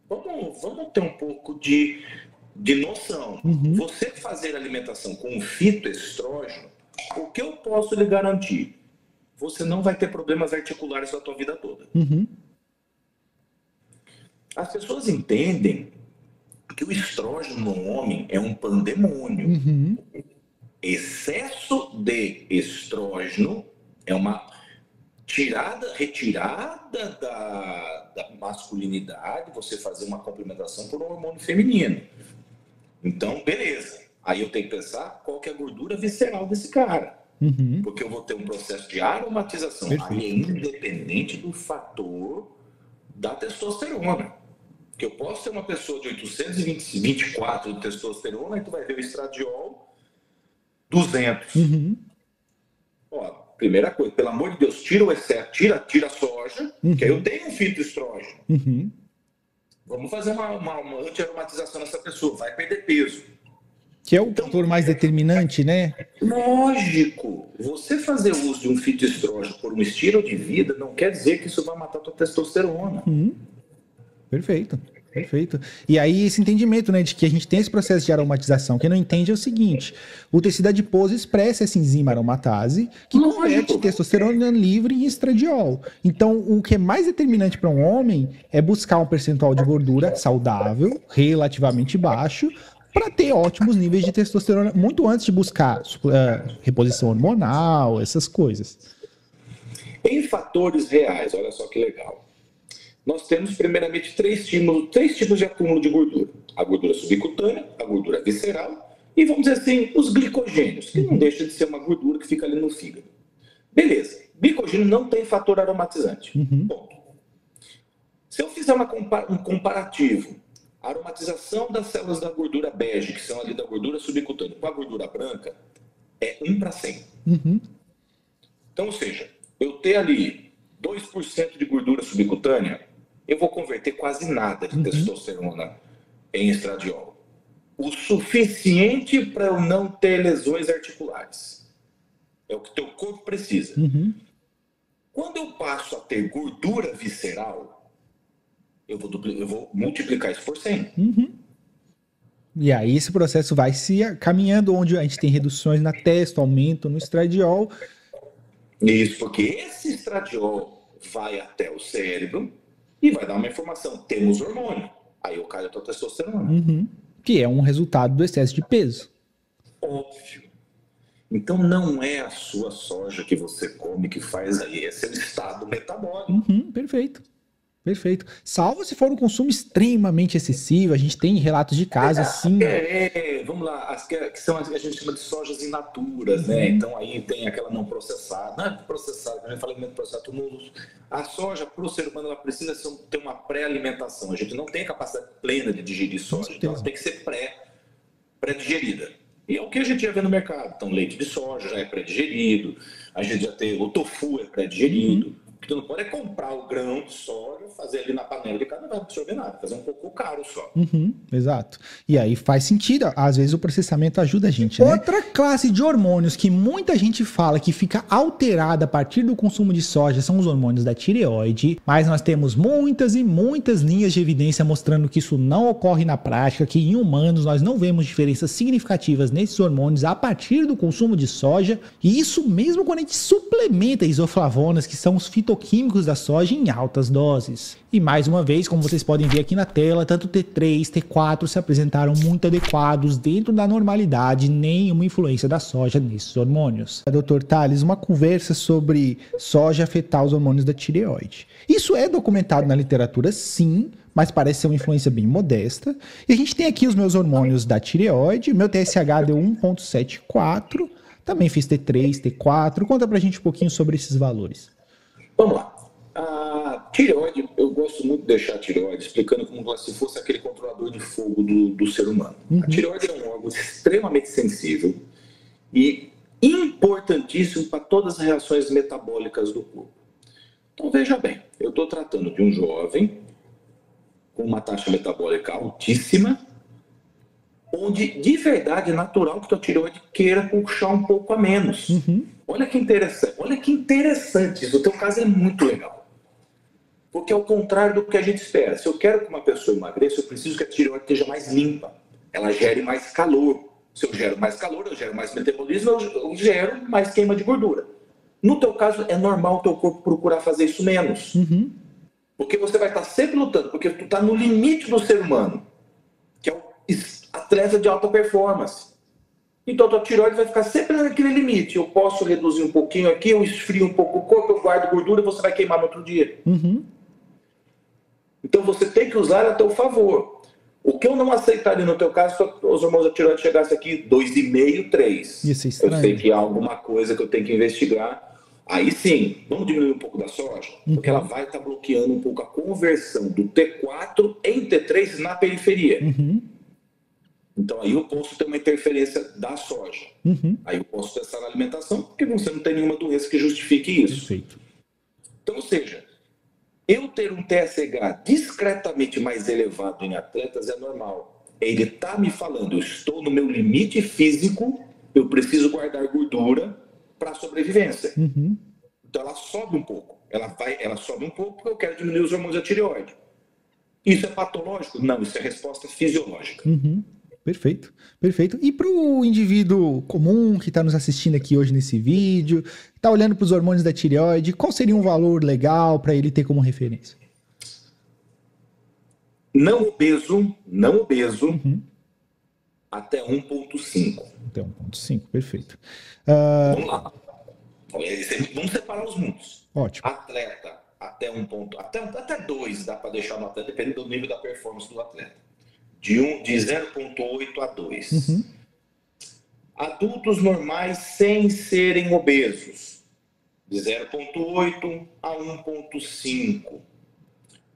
Vamos ter um pouco de noção. Uhum. Você fazer alimentação com um fitoestrógeno, o que eu posso lhe garantir? Você não vai ter problemas articulares a tua vida toda. Uhum. As pessoas entendem que o estrógeno no homem é um pandemônio. Uhum. Excesso de estrógeno é uma retirada da masculinidade, você fazer uma complementação por um hormônio feminino. Então, beleza. Aí eu tenho que pensar qual que é a gordura visceral desse cara. Uhum. Porque eu vou ter um processo de aromatização. Aí é independente do fator da testosterona. Que eu posso ter uma pessoa de 824 de testosterona e tu vai ver o estradiol 200. Uhum. Ó, primeira coisa, pelo amor de Deus, tira o excesso, tira a soja, que aí eu tenho um fitoestrógeno. Uhum. Vamos fazer uma anti-aromatização nessa pessoa, vai perder peso. Que é o fator mais determinante, né? Lógico, você fazer uso de um fitoestrógeno por um estilo de vida não quer dizer que isso vai matar a tua testosterona. Uhum. Perfeito. Perfeito. E aí esse entendimento, né, de que a gente tem esse processo de aromatização, quem não entende é o seguinte: o tecido adiposo expressa essa enzima aromatase que converte testosterona livre em estradiol. Então, o que é mais determinante para um homem é buscar um percentual de gordura saudável, relativamente baixo, para ter ótimos níveis de testosterona, muito antes de buscar reposição hormonal, essas coisas. Em fatores reais, olha só que legal. Nós temos, primeiramente, três tipos de acúmulo de gordura. A gordura subcutânea, a gordura visceral e, vamos dizer assim, os glicogênios, que não deixa de ser uma gordura que fica ali no fígado. Beleza. Glicogênio não tem fator aromatizante. Uhum. Ponto. Se eu fizer um comparativo, a aromatização das células da gordura bege, que são ali da gordura subcutânea, com a gordura branca, é 1:100. Uhum. Então, ou seja, eu ter ali 2% de gordura subcutânea, eu vou converter quase nada de testosterona em estradiol. O suficiente para eu não ter lesões articulares. É o que teu corpo precisa. Quando eu passo a ter gordura visceral, eu vou multiplicar isso por 100. E aí esse processo vai se caminhando, onde a gente tem reduções na testo, aumento no estradiol. Isso, porque esse estradiol vai até o cérebro e vai dar uma informação. Temos hormônio. Aí eu caio a tua testosterona. Que é um resultado do excesso de peso. Óbvio. Então não é a sua soja que você come que faz aí, é seu estado metabólico. Perfeito. Perfeito. Salvo se for um consumo extremamente excessivo, a gente tem relatos de casos assim. Vamos lá, as que são as que a gente chama de sojas in naturas, né? Então aí tem aquela não processada, não é processada, a gente fala de alimento processado, a soja para o ser humano ela precisa ter uma pré-alimentação. A gente não tem a capacidade plena de digerir soja, então ela tem que ser pré-digerida. E é o que a gente já vê no mercado. Então, leite de soja já é pré-digerido, a gente já tem o tofu é pré-digerido. O que tu não pode é comprar o grão de soja, fazer ali na panela de cada, não vai absorver nada, fazer um pouco caro só. Exato. E aí faz sentido, às vezes o processamento ajuda a gente, né? Outra classe de hormônios que muita gente fala que fica alterada a partir do consumo de soja são os hormônios da tireoide, mas nós temos muitas e muitas linhas de evidência mostrando que isso não ocorre na prática, que em humanos nós não vemos diferenças significativas nesses hormônios a partir do consumo de soja, e isso mesmo quando a gente suplementa isoflavonas, que são os fitoquímicos da soja, em altas doses. E mais uma vez, como vocês podem ver aqui na tela, tanto T3, T4 se apresentaram muito adequados dentro da normalidade, nenhuma influência da soja nesses hormônios. Dr. Tales, uma conversa sobre soja afetar os hormônios da tireoide. Isso é documentado na literatura, sim, mas parece ser uma influência bem modesta. E a gente tem aqui os meus hormônios da tireoide, meu TSH deu 1,74, também fiz T3, T4. Conta pra gente um pouquinho sobre esses valores. Vamos lá. A tireoide, eu gosto muito de deixar a tireoide explicando como se fosse aquele controlador de fogo do ser humano. A tireoide é um órgão extremamente sensível e importantíssimo para todas as reações metabólicas do corpo. Então veja bem, eu estou tratando de um jovem com uma taxa metabólica altíssima, onde de verdade é natural que a tua tireoide queira puxar um pouco a menos. Olha que interessante, isso. O teu caso é muito legal. Porque é o contrário do que a gente espera. Se eu quero que uma pessoa emagreça, eu preciso que a tireoide esteja mais limpa. Ela gere mais calor. Se eu gero mais calor, eu gero mais metabolismo, eu gero mais queima de gordura. No teu caso, é normal o teu corpo procurar fazer isso menos. Porque você vai estar sempre lutando, porque tu está no limite do ser humano, que é o atleta de alta performance. Então a tua tireoide vai ficar sempre naquele limite. Eu posso reduzir um pouquinho aqui, eu esfrio um pouco o corpo, eu guardo gordura e você vai queimar no outro dia. Então você tem que usar a teu favor. O que eu não aceitaria no teu caso, se os hormônios da tireoide chegassem aqui 2,5, 3. Isso é estranho. Eu sei que há alguma coisa que eu tenho que investigar. Aí sim, vamos diminuir um pouco da soja, porque ela vai estar bloqueando um pouco a conversão do T4 em T3 na periferia. Então aí eu posso ter uma interferência da soja. Aí eu posso testar na alimentação, porque você não tem nenhuma doença que justifique isso. Perfeito. Então, ou seja, eu ter um TSH discretamente mais elevado em atletas é normal. Ele está me falando, eu estou no meu limite físico, eu preciso guardar gordura para sobrevivência. Então ela sobe um pouco. Ela sobe um pouco porque eu quero diminuir os hormônios da tireoide. Isso é patológico? Não, isso é resposta fisiológica. Perfeito, perfeito. E para o indivíduo comum que está nos assistindo aqui hoje nesse vídeo, está olhando para os hormônios da tireoide, qual seria um valor legal para ele ter como referência? Não obeso, até 1,5. Até 1,5, perfeito. Vamos lá. Vamos separar os mundos. Ótimo. Atleta, até 1 ponto, até 2 dá para deixar no atleta, dependendo do nível da performance do atleta. De 0,8 a 2. Adultos normais sem serem obesos, de 0,8 a 1,5.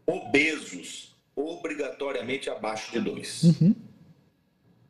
Obesos, obrigatoriamente abaixo de 2.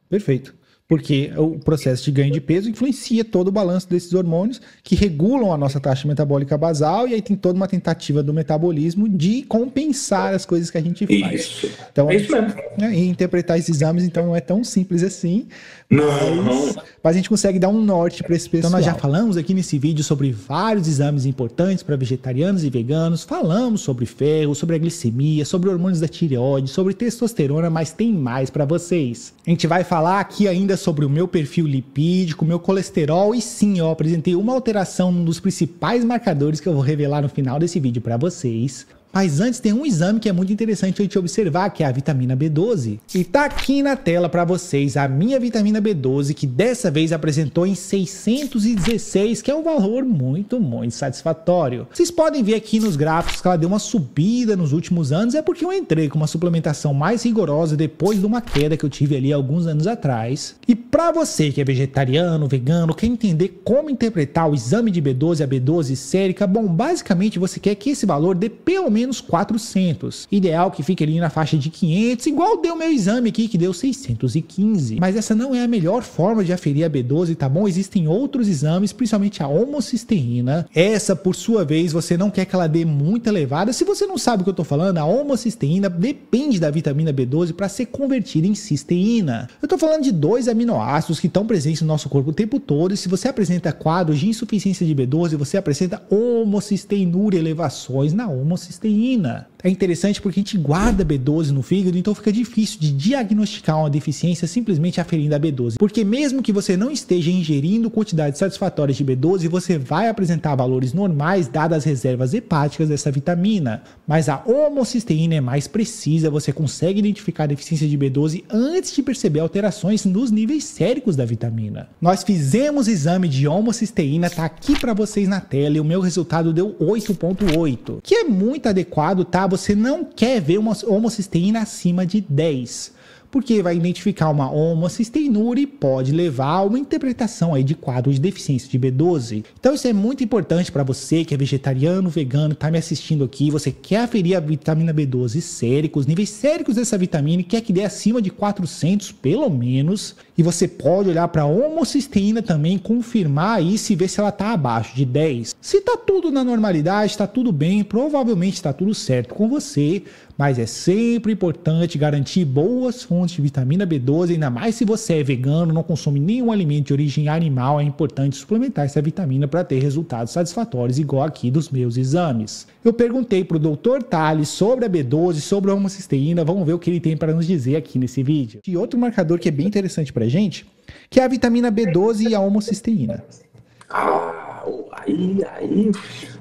Perfeito. Porque o processo de ganho de peso influencia todo o balanço desses hormônios que regulam a nossa taxa metabólica basal, e aí tem toda uma tentativa do metabolismo de compensar as coisas que a gente faz. Isso. Então, É isso mesmo. E interpretar esses exames, então, não é tão simples assim. Mas a gente consegue dar um norte para esse pessoal. Então, nós já falamos aqui nesse vídeo sobre vários exames importantes para vegetarianos e veganos. Falamos sobre ferro, sobre a glicemia, sobre hormônios da tireoide, sobre testosterona, mas tem mais para vocês. A gente vai falar aqui ainda sobre o meu perfil lipídico, meu colesterol, e sim, eu apresentei uma alteração num dos principais marcadores que eu vou revelar no final desse vídeo para vocês. Mas antes tem um exame que é muito interessante a gente observar, que é a vitamina B12. E tá aqui na tela para vocês a minha vitamina B12, que dessa vez apresentou em 616, que é um valor muito satisfatório. Vocês podem ver aqui nos gráficos que ela deu uma subida nos últimos anos, é porque eu entrei com uma suplementação mais rigorosa depois de uma queda que eu tive ali alguns anos atrás. E para você que é vegetariano, vegano, quer entender como interpretar o exame de B12, a B12 sérica, bom, basicamente você quer que esse valor dê pelo menos 400. Ideal que fique ali na faixa de 500, igual deu meu exame aqui, que deu 615. Mas essa não é a melhor forma de aferir a B12, tá bom? Existem outros exames, principalmente a homocisteína. Essa, por sua vez, você não quer que ela dê muito elevada. Se você não sabe o que eu tô falando, a homocisteína depende da vitamina B12 para ser convertida em cisteína. Eu tô falando de 2 aminoácidos que estão presentes no nosso corpo o tempo todo, e se você apresenta quadros de insuficiência de B12, você apresenta homocisteinúria, elevações na homocisteína. É interessante porque a gente guarda B12 no fígado, então fica difícil de diagnosticar uma deficiência simplesmente aferindo a B12. Porque mesmo que você não esteja ingerindo quantidades satisfatórias de B12, você vai apresentar valores normais dadas as reservas hepáticas dessa vitamina. Mas a homocisteína é mais precisa, você consegue identificar a deficiência de B12 antes de perceber alterações nos níveis séricos da vitamina. Nós fizemos exame de homocisteína, tá aqui para vocês na tela, e o meu resultado deu 8,8, que é muito adequado, tá? Você não quer ver uma homocisteína acima de 10, porque vai identificar uma homocisteinúria e pode levar a uma interpretação aí de quadro de deficiência de B12. Então isso é muito importante para você que é vegetariano, vegano, tá me assistindo aqui, você quer aferir a vitamina B12 sérica, os níveis séricos dessa vitamina, e quer que dê acima de 400 pelo menos, e você pode olhar para a homocisteína também, confirmar isso e ver se ela tá abaixo de 10. Se tá tudo na normalidade, tá tudo bem, provavelmente tá tudo certo com você, mas é sempre importante garantir boas fontes de vitamina B12, ainda mais se você é vegano, não consome nenhum alimento de origem animal, é importante suplementar essa vitamina para ter resultados satisfatórios, igual aqui dos meus exames. Eu perguntei para o Dr. Thales sobre a B12, sobre a homocisteína, vamos ver o que ele tem para nos dizer aqui nesse vídeo. E outro marcador que é bem interessante para a gente, que é a vitamina B12 e a homocisteína.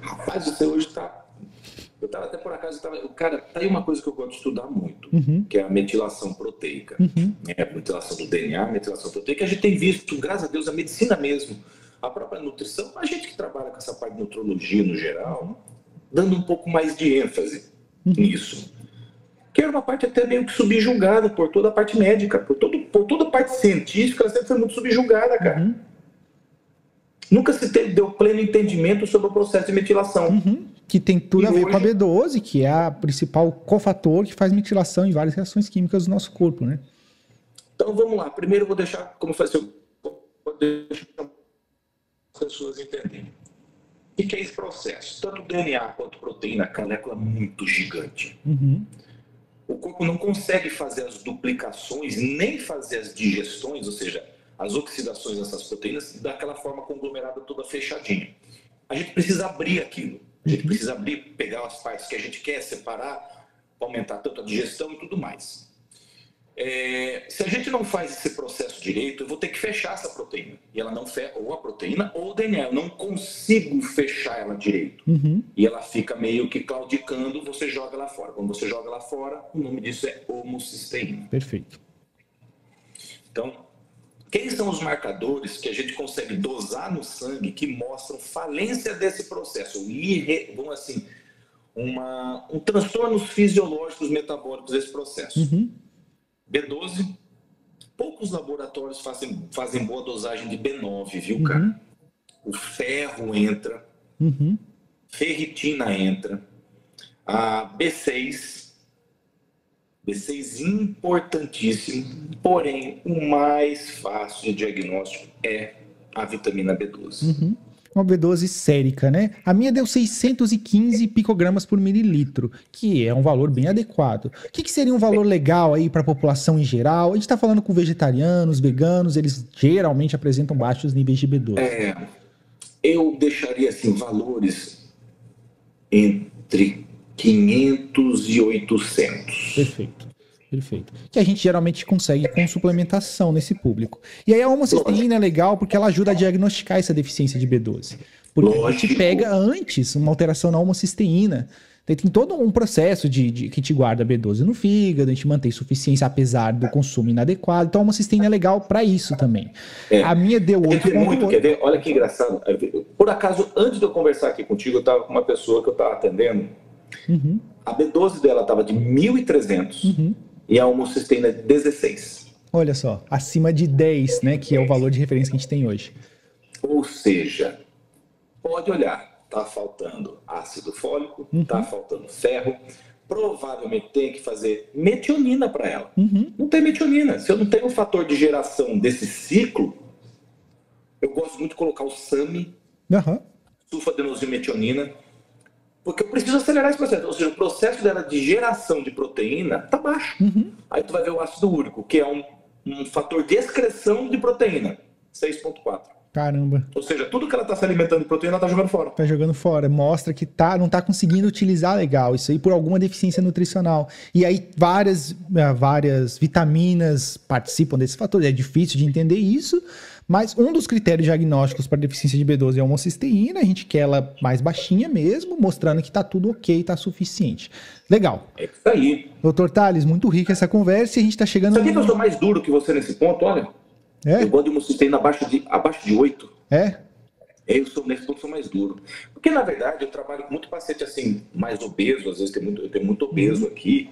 Rapaz, você hoje tá... Eu tava até por acaso, cara, tá aí uma coisa que eu gosto de estudar muito, que é a metilação proteica. A metilação do DNA, a metilação proteica. A gente tem visto, graças a Deus, a medicina mesmo, a própria nutrição, a gente que trabalha com essa parte de nutrologia no geral, dando um pouco mais de ênfase nisso. Que era uma parte até meio que subjugada por toda a parte médica, por toda a parte científica, ela sempre foi muito subjugada, cara. Nunca se deu pleno entendimento sobre o processo de metilação. Que tem tudo a ver com a B12, que é a principal cofator que faz metilação em várias reações químicas do nosso corpo, né? Então vamos lá. Primeiro eu vou deixar, como eu falei, vou deixar as pessoas entenderem. O que é esse processo? Tanto DNA quanto proteína, a molécula é muito gigante. O corpo não consegue fazer as duplicações, nem fazer as digestões, ou seja, as oxidações dessas proteínas, daquela forma conglomerada toda fechadinha. A gente precisa abrir aquilo. A gente precisa abrir, pegar as partes que a gente quer, separar, para aumentar tanto a digestão e tudo mais. Se a gente não faz esse processo direito, eu vou ter que fechar essa proteína. E ela não fecha, ou a proteína ou o DNA. Eu não consigo fechar ela direito. E ela fica meio que claudicando, você joga ela fora. Quando você joga ela fora, o nome disso é homocisteína. Perfeito. Então, quem são os marcadores que a gente consegue dosar no sangue que mostram falência desse processo? Vamos assim, transtornos fisiológicos metabólicos desse processo. B12, poucos laboratórios fazem boa dosagem de B9, viu, cara? O ferro entra, ferritina entra, a B6, B6 importantíssimo, porém o mais fácil de diagnóstico é a vitamina B12. Uma B12 sérica, né? A minha deu 615 picogramas por mililitro, que é um valor bem adequado. O que seria um valor legal aí para a população em geral? A gente está falando com vegetarianos, veganos, eles geralmente apresentam baixos níveis de B12. Eu deixaria assim, valores entre 500 e 800. Perfeito. Que a gente geralmente consegue com suplementação nesse público. E aí a homocisteína é legal porque ela ajuda a diagnosticar essa deficiência de B12. Porque a gente pega antes uma alteração na homocisteína. Tem todo um processo que te guarda B12 no fígado, a gente mantém suficiência apesar do consumo inadequado. Então a homocisteína é legal para isso também. A minha deu 8,8. Quer ver? Olha que engraçado. Por acaso, antes de eu conversar aqui contigo, eu estava com uma pessoa que eu estava atendendo. A B12 dela estava de 1.300 e a homocisteína de 16. Olha só, acima de 10, né, que é o valor de referência que a gente tem hoje. Ou seja, pode olhar, tá faltando ácido fólico, tá faltando ferro, provavelmente tem que fazer metionina para ela. Não tem metionina. Se eu não tenho um fator de geração desse ciclo, eu gosto muito de colocar o SAMe, sulfadenosylmetionina, porque eu preciso acelerar esse processo. Ou seja, o processo dela de geração de proteína está baixo. Aí tu vai ver o ácido úrico, que é um fator de excreção de proteína, 6,4. Caramba. Ou seja, tudo que ela está se alimentando de proteína, ela está jogando fora. Está jogando fora. Mostra que não está conseguindo utilizar legal. Isso aí por alguma deficiência nutricional. E aí várias vitaminas participam desse fator. É difícil de entender isso. Mas um dos critérios diagnósticos para deficiência de B12 é a homocisteína. A gente quer ela mais baixinha mesmo, mostrando que está tudo ok, está suficiente. Legal. É isso aí. Doutor Tales, muito rica essa conversa e a gente está chegando... Sabia que eu sou mais duro que você nesse ponto? Olha, eu gosto de homocisteína abaixo de 8. Eu sou, nesse ponto, sou mais duro. Porque, na verdade, eu trabalho com muito paciente assim, mais obeso. Às vezes eu tenho muito obeso aqui.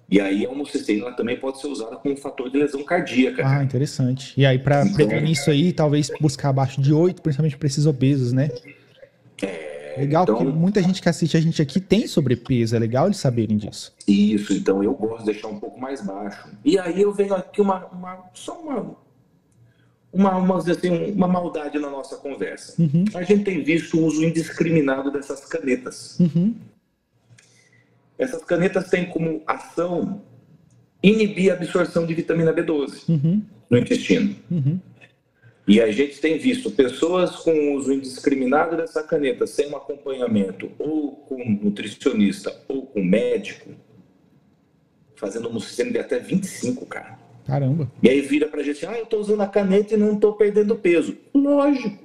E aí a homocisteína também pode ser usada como um fator de lesão cardíaca. Interessante. E aí, para prevenir isso aí, talvez buscar abaixo de 8, principalmente para esses obesos, né? Legal, então, porque muita gente que assiste a gente aqui tem sobrepeso. É legal eles saberem disso. Isso, então eu gosto de deixar um pouco mais baixo. E aí eu venho aqui vamos dizer assim, uma maldade na nossa conversa. A gente tem visto o uso indiscriminado dessas canetas. Essas canetas têm como ação inibir a absorção de vitamina B12 no intestino. E a gente tem visto pessoas com uso indiscriminado dessa caneta, sem um acompanhamento, ou com nutricionista, ou com médico, fazendo homocisteína de até 25, cara. Caramba. E aí vira pra gente, eu tô usando a caneta e não tô perdendo peso. Lógico.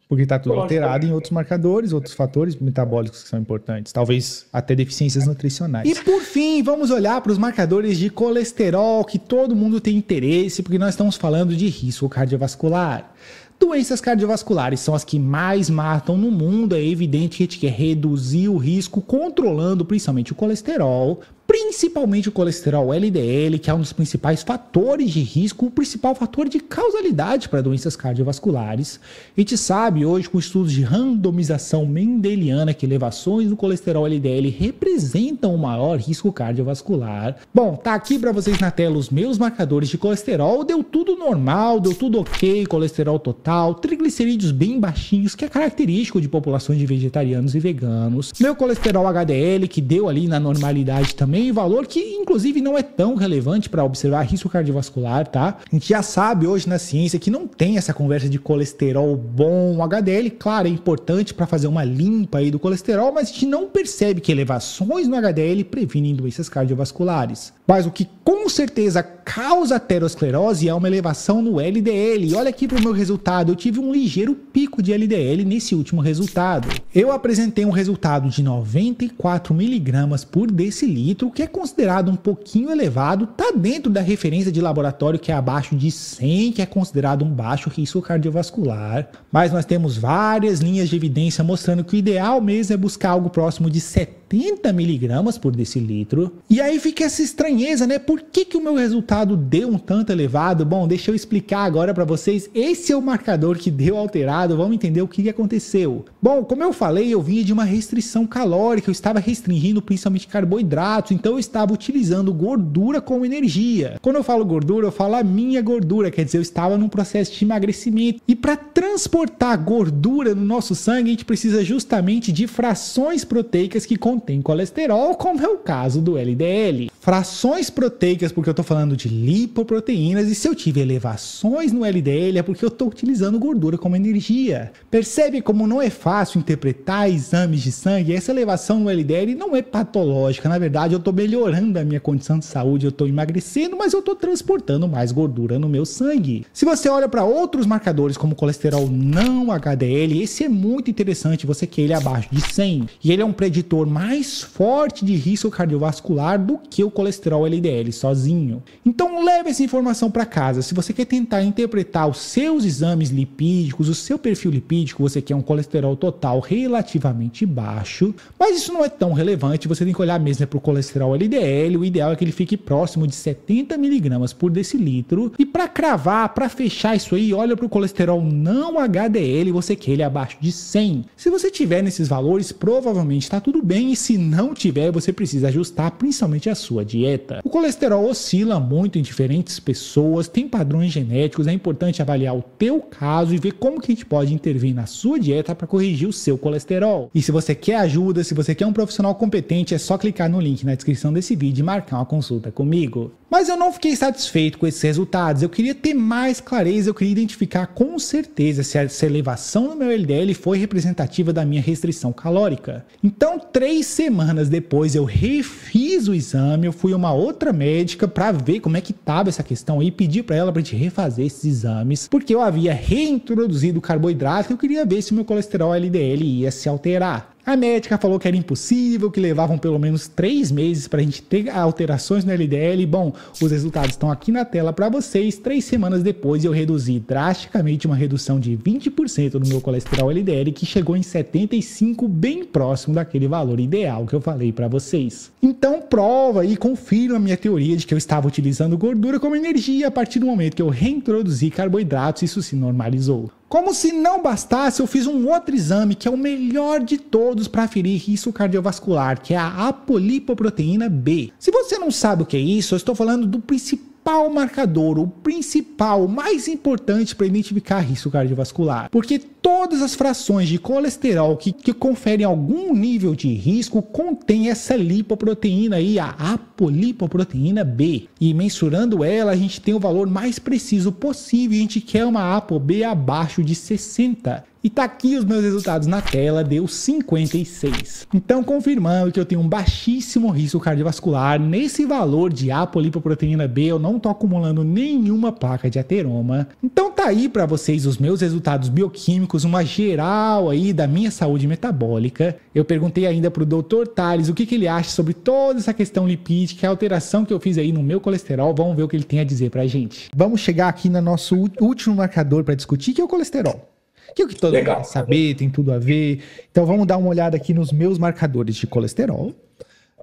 Porque está tudo alterado em outros marcadores, outros fatores metabólicos que são importantes. Talvez até deficiências nutricionais. E por fim, vamos olhar para os marcadores de colesterol, que todo mundo tem interesse, porque nós estamos falando de risco cardiovascular. Doenças cardiovasculares são as que mais matam no mundo. É evidente que a gente quer reduzir o risco controlando principalmente o colesterol, principalmente o colesterol LDL, que é um dos principais fatores de risco, o principal fator de causalidade para doenças cardiovasculares. A gente sabe hoje, com estudos de randomização mendeliana, que elevações do colesterol LDL representam o maior risco cardiovascular. Bom, tá aqui para vocês na tela os meus marcadores de colesterol. Deu tudo normal, deu tudo ok, colesterol total, triglicerídeos bem baixinhos, que é característico de populações de vegetarianos e veganos. Meu colesterol HDL, que deu ali na normalidade também, valor que inclusive não é tão relevante para observar risco cardiovascular, tá? A gente já sabe hoje na ciência que não tem essa conversa de colesterol bom. HDL, claro, é importante para fazer uma limpa aí do colesterol, mas a gente não percebe que elevações no HDL previnem doenças cardiovasculares. Mas o que com certeza causa aterosclerose é uma elevação no LDL. E olha aqui para o meu resultado, eu tive um ligeiro pico de LDL nesse último resultado. Eu apresentei um resultado de 94 miligramas por decilitro, que é considerado um pouquinho elevado, está dentro da referência de laboratório, que é abaixo de 100, que é considerado um baixo risco cardiovascular. Mas nós temos várias linhas de evidência mostrando que o ideal mesmo é buscar algo próximo de 70 70 miligramas por decilitro. E aí fica essa estranheza, né? Por que o meu resultado deu um tanto elevado? Bom, deixa eu explicar agora para vocês. Esse é o marcador que deu alterado. Vamos entender o que aconteceu. Bom, como eu falei, eu vinha de uma restrição calórica. Eu estava restringindo principalmente carboidratos. Então eu estava utilizando gordura como energia. Quando eu falo gordura, eu falo a minha gordura. Quer dizer, eu estava num processo de emagrecimento. E para transportar gordura no nosso sangue, a gente precisa justamente de frações proteicas que contêm colesterol, como é o caso do LDL. Frações proteicas porque eu estou falando de lipoproteínas, e se eu tive elevações no LDL é porque eu estou utilizando gordura como energia. Percebe como não é fácil interpretar exames de sangue? Essa elevação no LDL não é patológica, na verdade eu estou melhorando a minha condição de saúde, eu estou emagrecendo, mas eu estou transportando mais gordura no meu sangue. Se você olha para outros marcadores como colesterol não HDL, esse é muito interessante, você quer ele abaixo de 100, e ele é um preditor mais forte de risco cardiovascular do que o colesterol LDL sozinho. Então leve essa informação para casa. Se você quer tentar interpretar os seus exames lipídicos, o seu perfil lipídico, você quer um colesterol total relativamente baixo, mas isso não é tão relevante, você tem que olhar mesmo para o colesterol LDL, o ideal é que ele fique próximo de 70 miligramas por decilitro, e para cravar, para fechar isso aí, olha para o colesterol não HDL, você quer ele abaixo de 100. Se você tiver nesses valores, provavelmente está tudo bem, e se não tiver, você precisa ajustar principalmente a sua dieta. O colesterol oscila muito em diferentes pessoas, tem padrões genéticos, é importante avaliar o teu caso e ver como que a gente pode intervir na sua dieta para corrigir o seu colesterol. E se você quer ajuda, se você quer um profissional competente, é só clicar no link na descrição desse vídeo e marcar uma consulta comigo. Mas eu não fiquei satisfeito com esses resultados, eu queria ter mais clareza, eu queria identificar com certeza se essa elevação no meu LDL foi representativa da minha restrição calórica. Então, 3 semanas depois eu refiz o exame, eu fui a uma outra médica para ver como é que estava essa questão aí, pedi para ela para gente refazer esses exames, porque eu havia reintroduzido o carboidrato e eu queria ver se o meu colesterol LDL ia se alterar. A médica falou que era impossível, que levavam pelo menos 3 meses para a gente ter alterações no LDL. Bom, os resultados estão aqui na tela para vocês. 3 semanas depois eu reduzi drasticamente, uma redução de 20% no meu colesterol LDL, que chegou em 75, bem próximo daquele valor ideal que eu falei para vocês. Então prova e confirma a minha teoria de que eu estava utilizando gordura como energia. A partir do momento que eu reintroduzi carboidratos, isso se normalizou. Como se não bastasse, eu fiz um outro exame que é o melhor de todos para aferir risco cardiovascular, que é a apolipoproteína B. Se você não sabe o que é isso, eu estou falando do principal marcador, o principal, o mais importante para identificar risco cardiovascular. Porque todas as frações de colesterol que conferem algum nível de risco contém essa lipoproteína aí, a apolipoproteína B. E mensurando ela, a gente tem o valor mais preciso possível. A gente quer uma ApoB abaixo de 60. E tá aqui os meus resultados na tela, deu 56. Então, confirmando que eu tenho um baixíssimo risco cardiovascular, nesse valor de apolipoproteína B, eu não tô acumulando nenhuma placa de ateroma. Então tá aí para vocês os meus resultados bioquímicos, uma geral aí da minha saúde metabólica. Eu perguntei ainda pro Dr. Tales o que ele acha sobre toda essa questão lipídica, a alteração que eu fiz aí no meu colesterol. Vamos ver o que ele tem a dizer pra gente. Vamos chegar aqui no nosso último marcador para discutir, que é o colesterol. Que é o que todo mundo quer saber, tem tudo a ver. Então vamos dar uma olhada aqui nos meus marcadores de colesterol.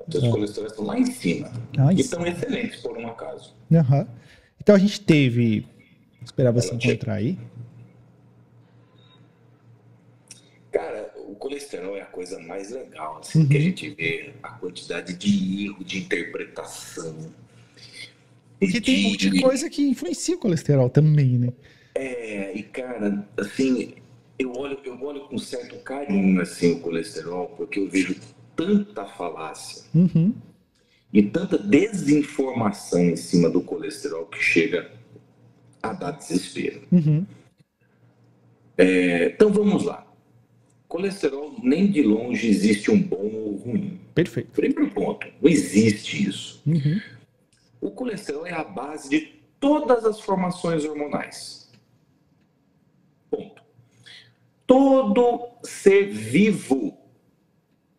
Os colesteróis estão lá em cima. E estão excelentes, por um acaso. Uhum. Então a gente teve... Vou esperar você encontrar aí. Cara, o colesterol é a coisa mais legal, assim, que a gente vê a quantidade de erro, de interpretação. Porque tem um monte de coisa que influencia o colesterol também, né? E cara, assim, eu olho com certo carinho, assim, o colesterol, porque eu vejo tanta falácia e tanta desinformação em cima do colesterol que chega a dar desespero. Então vamos lá. Colesterol, nem de longe existe um bom ou ruim. Perfeito. Primeiro ponto, não existe isso. O colesterol é a base de todas as formações hormonais. Ponto. Todo ser vivo,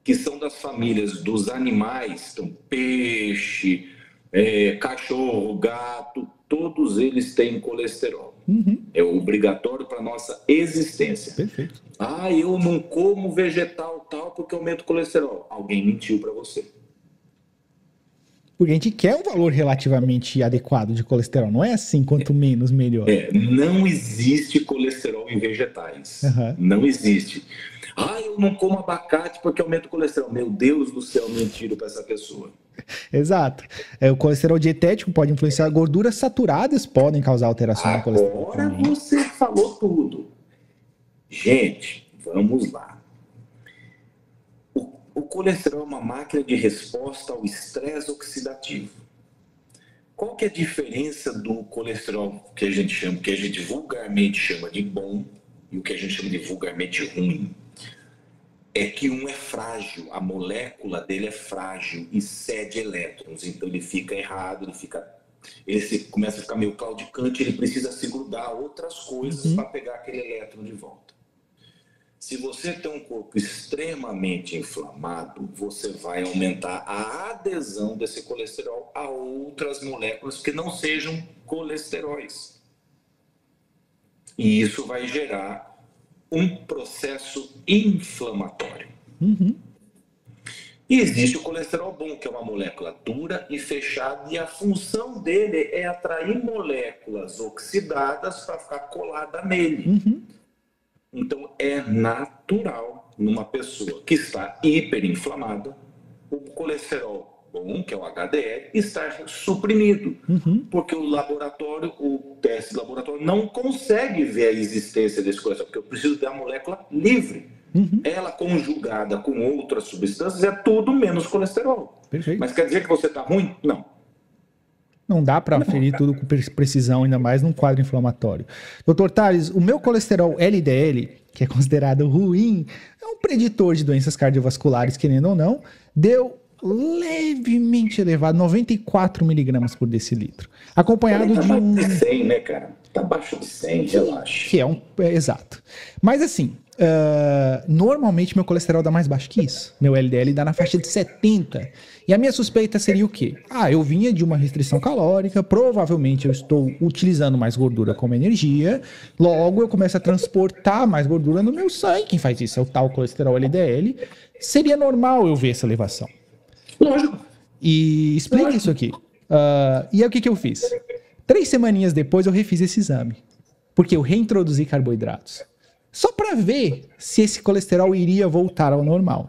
que são das famílias dos animais, então peixe, cachorro, gato, todos eles têm colesterol. É obrigatório para a nossa existência. Perfeito. Eu não como vegetal. tal, porque aumenta o colesterol. Alguém mentiu para você. Porque a gente quer um valor relativamente adequado de colesterol. Não é assim, quanto menos, melhor. Não existe colesterol em vegetais. Uhum. Não existe. Eu não como abacate porque aumenta o colesterol. Meu Deus do céu, mentira para essa pessoa. Exato. O colesterol dietético pode influenciar. Gorduras saturadas podem causar alteração no colesterol. Agora você falou tudo. Gente, vamos lá. O colesterol é uma máquina de resposta ao estresse oxidativo. Qual que é a diferença do colesterol que a gente vulgarmente chama de bom e o que a gente chama de vulgarmente ruim? É que um é frágil, a molécula dele é frágil e cede elétrons, então ele fica errado, ele começa a ficar meio claudicante, ele precisa se grudar a outras coisas para pegar aquele elétron de volta. Se você tem um corpo extremamente inflamado, você vai aumentar a adesão desse colesterol a outras moléculas que não sejam colesteróis. E isso vai gerar um processo inflamatório. E existe o colesterol bom, que é uma molécula dura e fechada, e a função dele é atrair moléculas oxidadas para ficar colada nele. Então, é natural, numa pessoa que está hiperinflamada, o colesterol bom, que é o HDL, estar suprimido. Porque o teste de laboratório não consegue ver a existência desse colesterol, porque eu preciso da molécula livre. Ela conjugada com outras substâncias é tudo menos colesterol. Perfeito. Mas quer dizer que você está ruim? Não. Não dá para aferir tudo com precisão, ainda mais num quadro inflamatório. Dr. Tales, o meu colesterol LDL, que é considerado ruim, é um preditor de doenças cardiovasculares, querendo ou não, deu levemente elevado, 94 miligramas por decilitro. Acompanhado de um... Tá abaixo de 100, né, cara? Tá abaixo de 100, relaxa. Que exato. Mas assim, normalmente meu colesterol dá mais baixo que isso. Meu LDL dá na faixa de 70. E a minha suspeita seria o quê? Eu vinha de uma restrição calórica, provavelmente eu estou utilizando mais gordura como energia, logo eu começo a transportar mais gordura no meu sangue. Quem faz isso é o tal colesterol LDL. Seria normal eu ver essa elevação. Lógico. E explica isso aqui. E aí o que eu fiz? 3 semaninhas depois eu refiz esse exame. Porque eu reintroduzi carboidratos. Só para ver se esse colesterol iria voltar ao normal.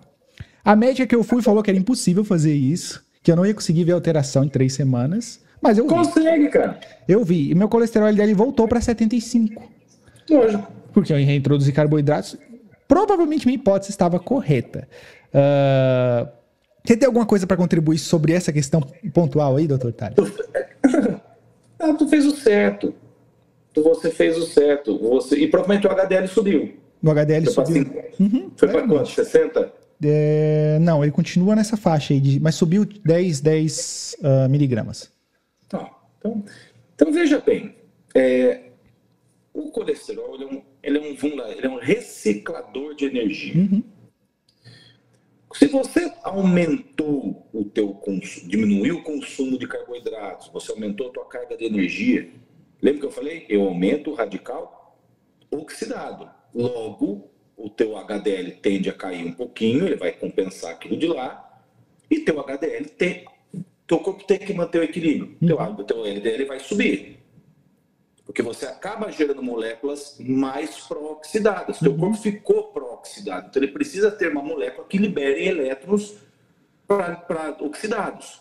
A médica que eu fui falou que era impossível fazer isso, que eu não ia conseguir ver alteração em 3 semanas, mas eu vi. Consegue, cara. Eu vi. E meu colesterol LDL voltou para 75. Lógico. Porque eu reintroduzi carboidratos. Provavelmente minha hipótese estava correta. Você tem alguma coisa para contribuir sobre essa questão pontual aí, Dr. Tales? Tu fez o certo. Você fez o certo. E provavelmente o HDL subiu. O HDL subiu. Foi para quanto? 60? Não, ele continua nessa faixa aí, mas subiu 10 miligramas. Então veja bem, o colesterol ele é um reciclador de energia. Se você aumentou o teu consumo, diminuiu o consumo de carboidratos, você aumentou a tua carga de energia, lembra que eu falei? Eu aumento o radical oxidado. Logo, o teu HDL tende a cair um pouquinho, ele vai compensar aquilo de lá, e teu HDL teu corpo tem que manter o equilíbrio. Teu LDL vai subir. Porque você acaba gerando moléculas mais pró-oxidadas. Teu corpo ficou pró-oxidado. Então ele precisa ter uma molécula que libere elétrons para oxidados.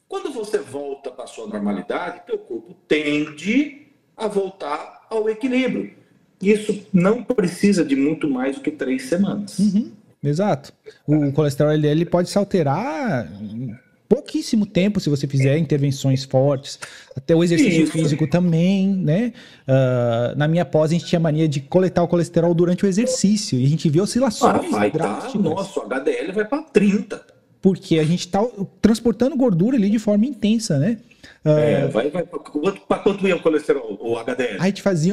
Quando você volta para a sua normalidade, teu corpo tende a voltar ao equilíbrio. Isso não precisa de muito mais do que 3 semanas. Exato. O colesterol LDL pode se alterar em pouquíssimo tempo se você fizer intervenções fortes. Até o exercício físico também, né? Na minha pós, a gente tinha mania de coletar o colesterol durante o exercício. E a gente vê oscilações drásticas. Nossa, o HDL vai para 30. Porque a gente está transportando gordura ali de forma intensa, né? Vai para quanto ia o colesterol, o HDL? A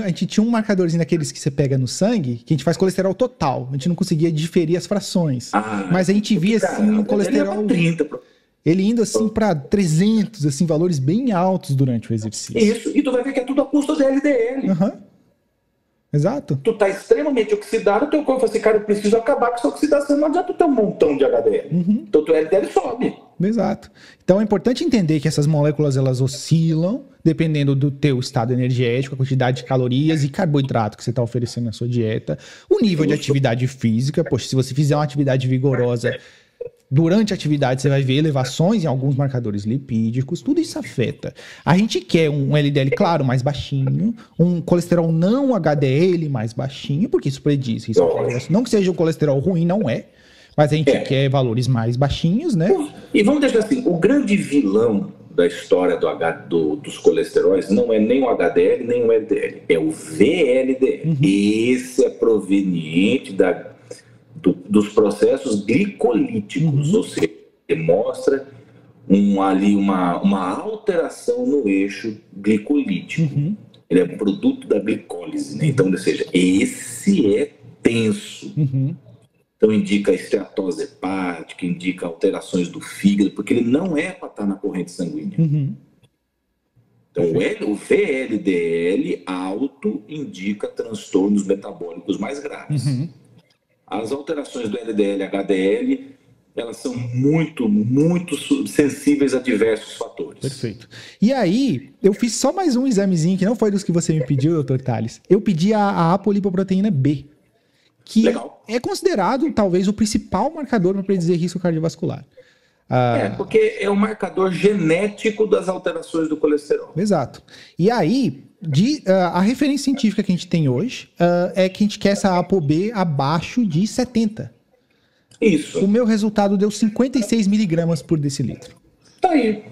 gente tinha um marcadorzinho daqueles que você pega no sangue, que a gente faz colesterol total. A gente não conseguia diferir as frações. Mas a gente via assim o colesterol... 30, ele indo assim para 300, assim, valores bem altos durante o exercício. Isso, e tu vai ver que é tudo a custa do LDL. Exato. Tu tá extremamente oxidado, teu corpo fala assim, cara, eu preciso acabar com essa oxidação, não adianta tu ter um montão de HDL. Então teu LDL sobe. Exato. Então é importante entender que essas moléculas elas oscilam dependendo do teu estado energético, a quantidade de calorias e carboidrato que você está oferecendo na sua dieta, o nível de atividade física. Poxa, se você fizer uma atividade vigorosa durante a atividade, você vai ver elevações em alguns marcadores lipídicos, tudo isso afeta. A gente quer um LDL, claro, mais baixinho, um colesterol não HDL mais baixinho, porque isso prediz risco cardiovascular. Não que seja um colesterol ruim, não é. Mas a gente quer valores mais baixinhos, né? E vamos deixar assim, o grande vilão da história dos colesteróis não é nem o HDL, nem o LDL, é o VLDL. Esse é proveniente dos processos glicolíticos, ou seja, mostra uma alteração no eixo glicolítico. Ele é produto da glicólise, né? Então, ou seja, esse é tenso. Então indica esteatose hepática, indica alterações do fígado, porque ele não é para estar na corrente sanguínea. Então o VLDL alto indica transtornos metabólicos mais graves. As alterações do LDL e HDL, elas são muito, muito sensíveis a diversos fatores. Perfeito. E aí, eu fiz só mais um examezinho, que não foi dos que você me pediu, doutor Tales. Eu pedi a apolipoproteína B, que é considerado, talvez, o principal marcador para predizer risco cardiovascular. Porque é o marcador genético das alterações do colesterol. Exato. E aí, a referência científica que a gente tem hoje é que a gente quer essa ApoB abaixo de 70. Isso. O meu resultado deu 56 miligramas por decilitro. Tá aí.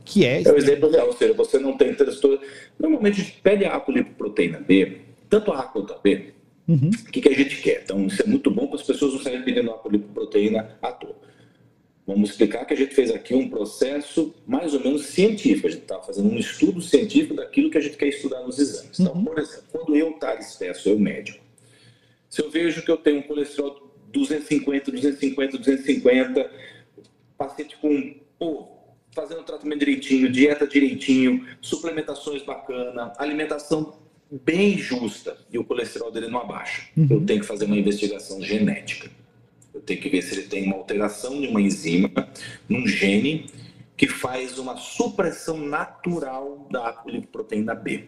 Que é o exemplo real, ou seja, você não tem transtorno. Normalmente a gente pede a apolipoproteína B, tanto a A quanto a B. O que a gente quer? Então, isso é muito bom para as pessoas não saírem pedindo a apolipoproteína à toa. Vamos explicar que a gente fez aqui um processo mais ou menos científico. A gente está fazendo um estudo científico daquilo que a gente quer estudar nos exames. Então, por exemplo, quando eu, Thales Peço, eu médico, se eu vejo que eu tenho um colesterol 250, paciente fazendo o tratamento direitinho, dieta direitinho, suplementações bacana, alimentação bem justa e o colesterol dele não abaixa, eu tenho que fazer uma investigação genética. Eu tenho que ver se ele tem uma alteração de uma enzima, num gene, que faz uma supressão natural da apolipoproteína B.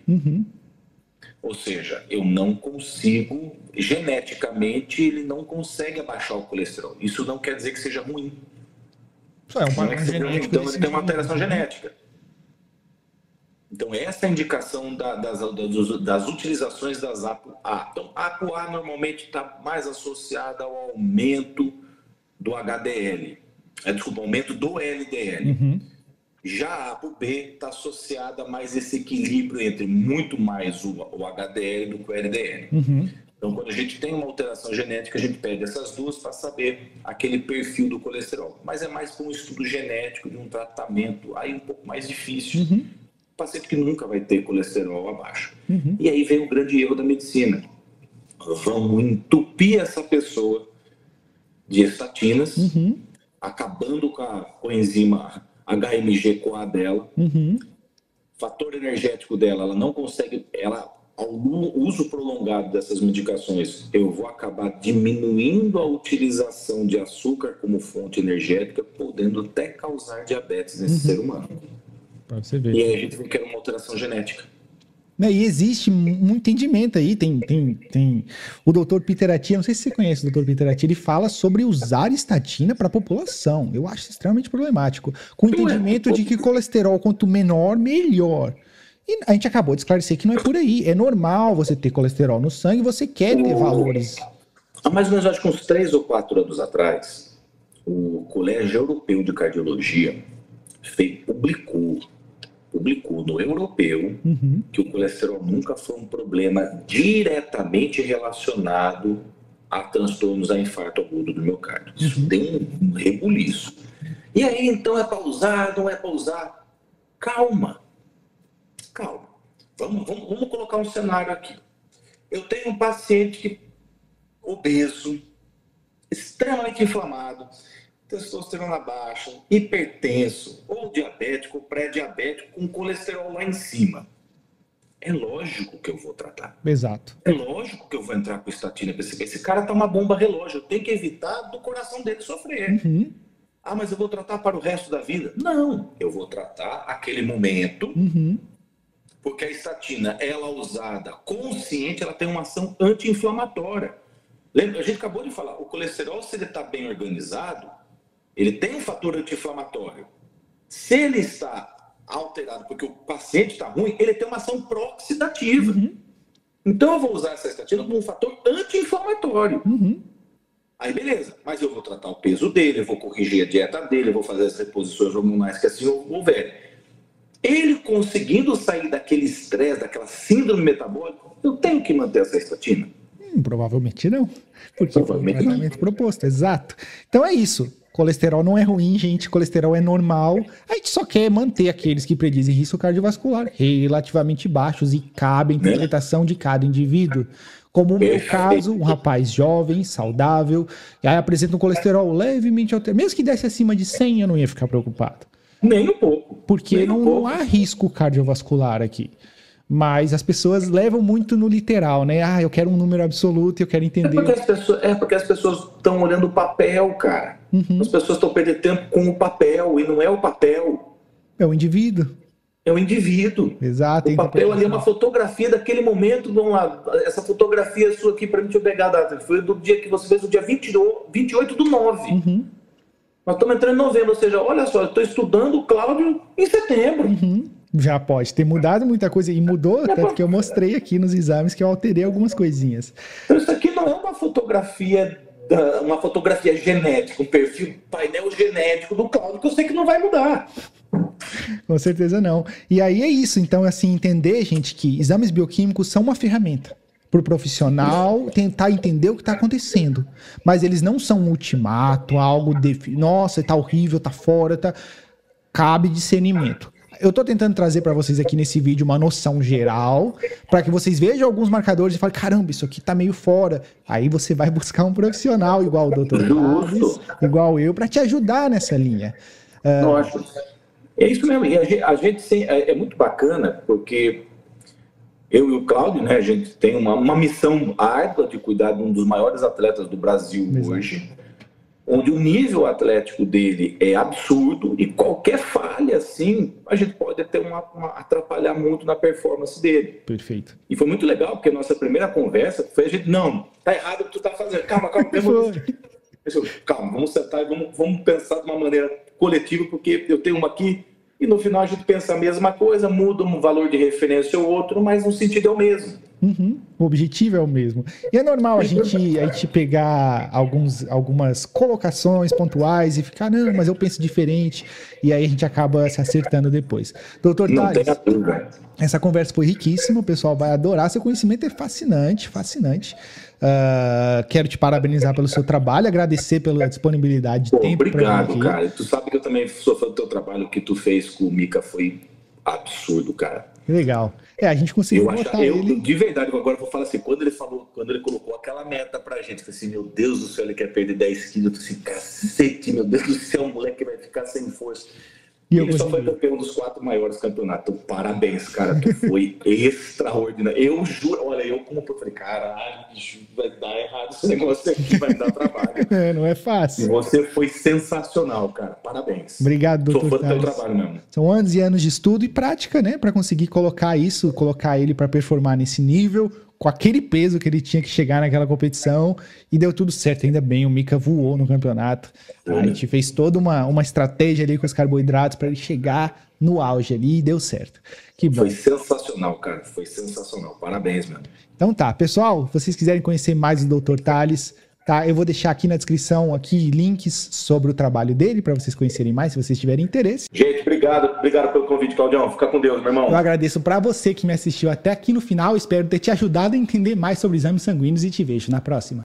Ou seja, eu não consigo, geneticamente, ele não consegue abaixar o colesterol. Isso não quer dizer que seja ruim. Só é um padrão genético. Então ele tem uma alteração genética. Então essa é a indicação das utilizações das ApoA. Então a ApoA normalmente está mais associada ao aumento do HDL. Aumento do LDL. Já a ApoB está associada a mais esse equilíbrio entre muito mais o HDL do que o LDL. Então, quando a gente tem uma alteração genética, a gente pede essas duas para saber aquele perfil do colesterol. Mas é mais para um estudo genético de um tratamento aí um pouco mais difícil. Paciente que nunca vai ter colesterol abaixo. E aí vem o grande erro da medicina. Vamos entupir essa pessoa de estatinas, acabando com a enzima HMG-CoA dela, fator energético dela, ela não consegue, ao uso prolongado dessas medicações, eu vou acabar diminuindo a utilização de açúcar como fonte energética, podendo até causar diabetes nesse ser humano. Pra você ver. E aí a gente vê que era uma alteração genética. E existe um entendimento aí, tem o Dr. Peter Attia, não sei se você conhece o Dr. Peter Attia, ele fala sobre usar estatina para a população. Eu acho extremamente problemático. Com o entendimento de que colesterol quanto menor, melhor. E a gente acabou de esclarecer que não é por aí. É normal você ter colesterol no sangue, você quer ter valores. Há mais ou menos, acho que uns 3 ou 4 anos atrás, o Colégio Europeu de Cardiologia publicou no europeu que o colesterol nunca foi um problema diretamente relacionado a transtornos a infarto agudo do miocárdio. Isso tem um rebuliço. E aí, então, é para usar, não é para usar? Calma. Vamos colocar um cenário aqui. Eu tenho um paciente obeso, extremamente inflamado, testosterona baixa, hipertenso, ou diabético, ou pré-diabético, com colesterol lá em cima. é lógico que eu vou tratar. Exato. É lógico que eu vou entrar com estatina. Esse cara tá uma bomba relógio. Eu tenho que evitar do coração dele sofrer. Uhum. Ah, mas eu vou tratar para o resto da vida? Não. Eu vou tratar aquele momento, porque a estatina, ela usada consciente, ela tem uma ação anti-inflamatória. Lembra? A gente acabou de falar, o colesterol, se ele está bem organizado, ele tem um fator anti-inflamatório. Se ele está alterado porque o paciente está ruim, ele tem uma ação pró-oxidativa. Então eu vou usar essa estatina como um fator anti-inflamatório. Aí beleza, mas eu vou tratar o peso dele, eu vou corrigir a dieta dele, eu vou fazer as reposições hormonais que assim houver. Ele conseguindo sair daquele estresse, daquela síndrome metabólica, eu tenho que manter essa estatina? Provavelmente não, porque foi o tratamento proposto, exato. Então é isso. Colesterol não é ruim, gente. Colesterol é normal. A gente só quer manter aqueles que predizem risco cardiovascular relativamente baixos e cabe a interpretação de cada indivíduo. Como o meu caso, um rapaz jovem, saudável, e aí apresenta um colesterol levemente alterado. Mesmo que desse acima de 100, eu não ia ficar preocupado. Nem um pouco. Porque não há risco cardiovascular aqui. Mas as pessoas levam muito no literal, né? Ah, eu quero um número absoluto, eu quero entender. Porque as pessoas estão olhando o papel, cara. As pessoas estão perdendo tempo com o papel, e não é o papel. É o indivíduo. É o indivíduo. Exato. O papel ali é uma fotografia daquele momento. Vamos lá, essa fotografia sua aqui, para mim te pegar a data, foi do dia que você fez, o dia 28/9. Nós estamos entrando em novembro, ou seja, olha só, eu estou estudando o Cláudio em setembro. Já pode ter mudado muita coisa, e mudou, tanto que eu mostrei aqui nos exames que eu alterei algumas coisinhas. Então isso aqui não é uma fotografia genética, um perfil, painel genético do Cláudio, que eu sei que não vai mudar. Com certeza não. E aí é isso, então, assim, entender, gente, que exames bioquímicos são uma ferramenta para o profissional tentar entender o que está acontecendo. Mas eles não são um ultimato, algo nossa, tá horrível, tá fora, tá... Cabe discernimento. Eu estou tentando trazer para vocês aqui nesse vídeo uma noção geral, para que vocês vejam alguns marcadores e falem, caramba, isso aqui tá meio fora. Aí você vai buscar um profissional igual o Dr. Tales, igual eu, para te ajudar nessa linha. Nossa, é isso mesmo. E a gente é muito bacana, porque eu e o Cláudio, né, a gente tem uma missão árdua de cuidar de um dos maiores atletas do Brasil hoje, onde o nível atlético dele é absurdo e qualquer falha, assim, a gente pode até atrapalhar muito na performance dele. Perfeito. E foi muito legal, porque a nossa primeira conversa foi a gente, não, tá errado o que tu tá fazendo, calma, vamos sentar e vamos pensar de uma maneira coletiva, porque eu tenho uma aqui, e no final a gente pensa a mesma coisa, muda um valor de referência ou outro, mas o sentido é o mesmo. O objetivo é o mesmo. E é normal a gente pegar algumas colocações pontuais e ficar, não, mas eu penso diferente. E aí a gente acaba se acertando depois. Doutor Tales, essa conversa foi riquíssima, o pessoal vai adorar. Seu conhecimento é fascinante, fascinante. Quero te parabenizar pelo seu trabalho, agradecer pela disponibilidade de tempo. Obrigado, cara. Tu sabe que eu também sou fã do teu trabalho. O que tu fez com o Mika foi absurdo, cara. Legal. A gente conseguiu botar ele... De verdade, agora eu vou falar assim, quando ele colocou aquela meta pra gente, eu falei assim, meu Deus do céu, ele quer perder 10 quilos, eu falei assim, cacete, meu Deus do céu, o moleque vai ficar sem força. E ele só foi campeão dos 4 maiores campeonatos. Então, parabéns, cara, tu foi extraordinário. Eu juro, olha, eu falei, caralho, bicho, vai dar errado esse negócio aqui, vai dar trabalho. Não é fácil. E você foi sensacional, cara, parabéns. Obrigado, doutor. Sou fã do teu trabalho mesmo. São anos e anos de estudo e prática, né, para conseguir colocar ele para performar nesse nível, com aquele peso que ele tinha que chegar naquela competição, e deu tudo certo, ainda bem, o Mika voou no campeonato. A gente fez toda uma estratégia ali com os carboidratos para ele chegar no auge ali, e deu certo. Que bom. Foi sensacional, cara, foi sensacional, parabéns, mano. Então tá, pessoal, se vocês quiserem conhecer mais o Dr. Tales, tá? Eu vou deixar aqui na descrição links sobre o trabalho dele, para vocês conhecerem mais, se vocês tiverem interesse. Gente, obrigado pelo convite, Claudião. Fica com Deus, meu irmão. Eu agradeço para você que me assistiu até aqui no final. Espero ter te ajudado a entender mais sobre exames sanguíneos e te vejo na próxima.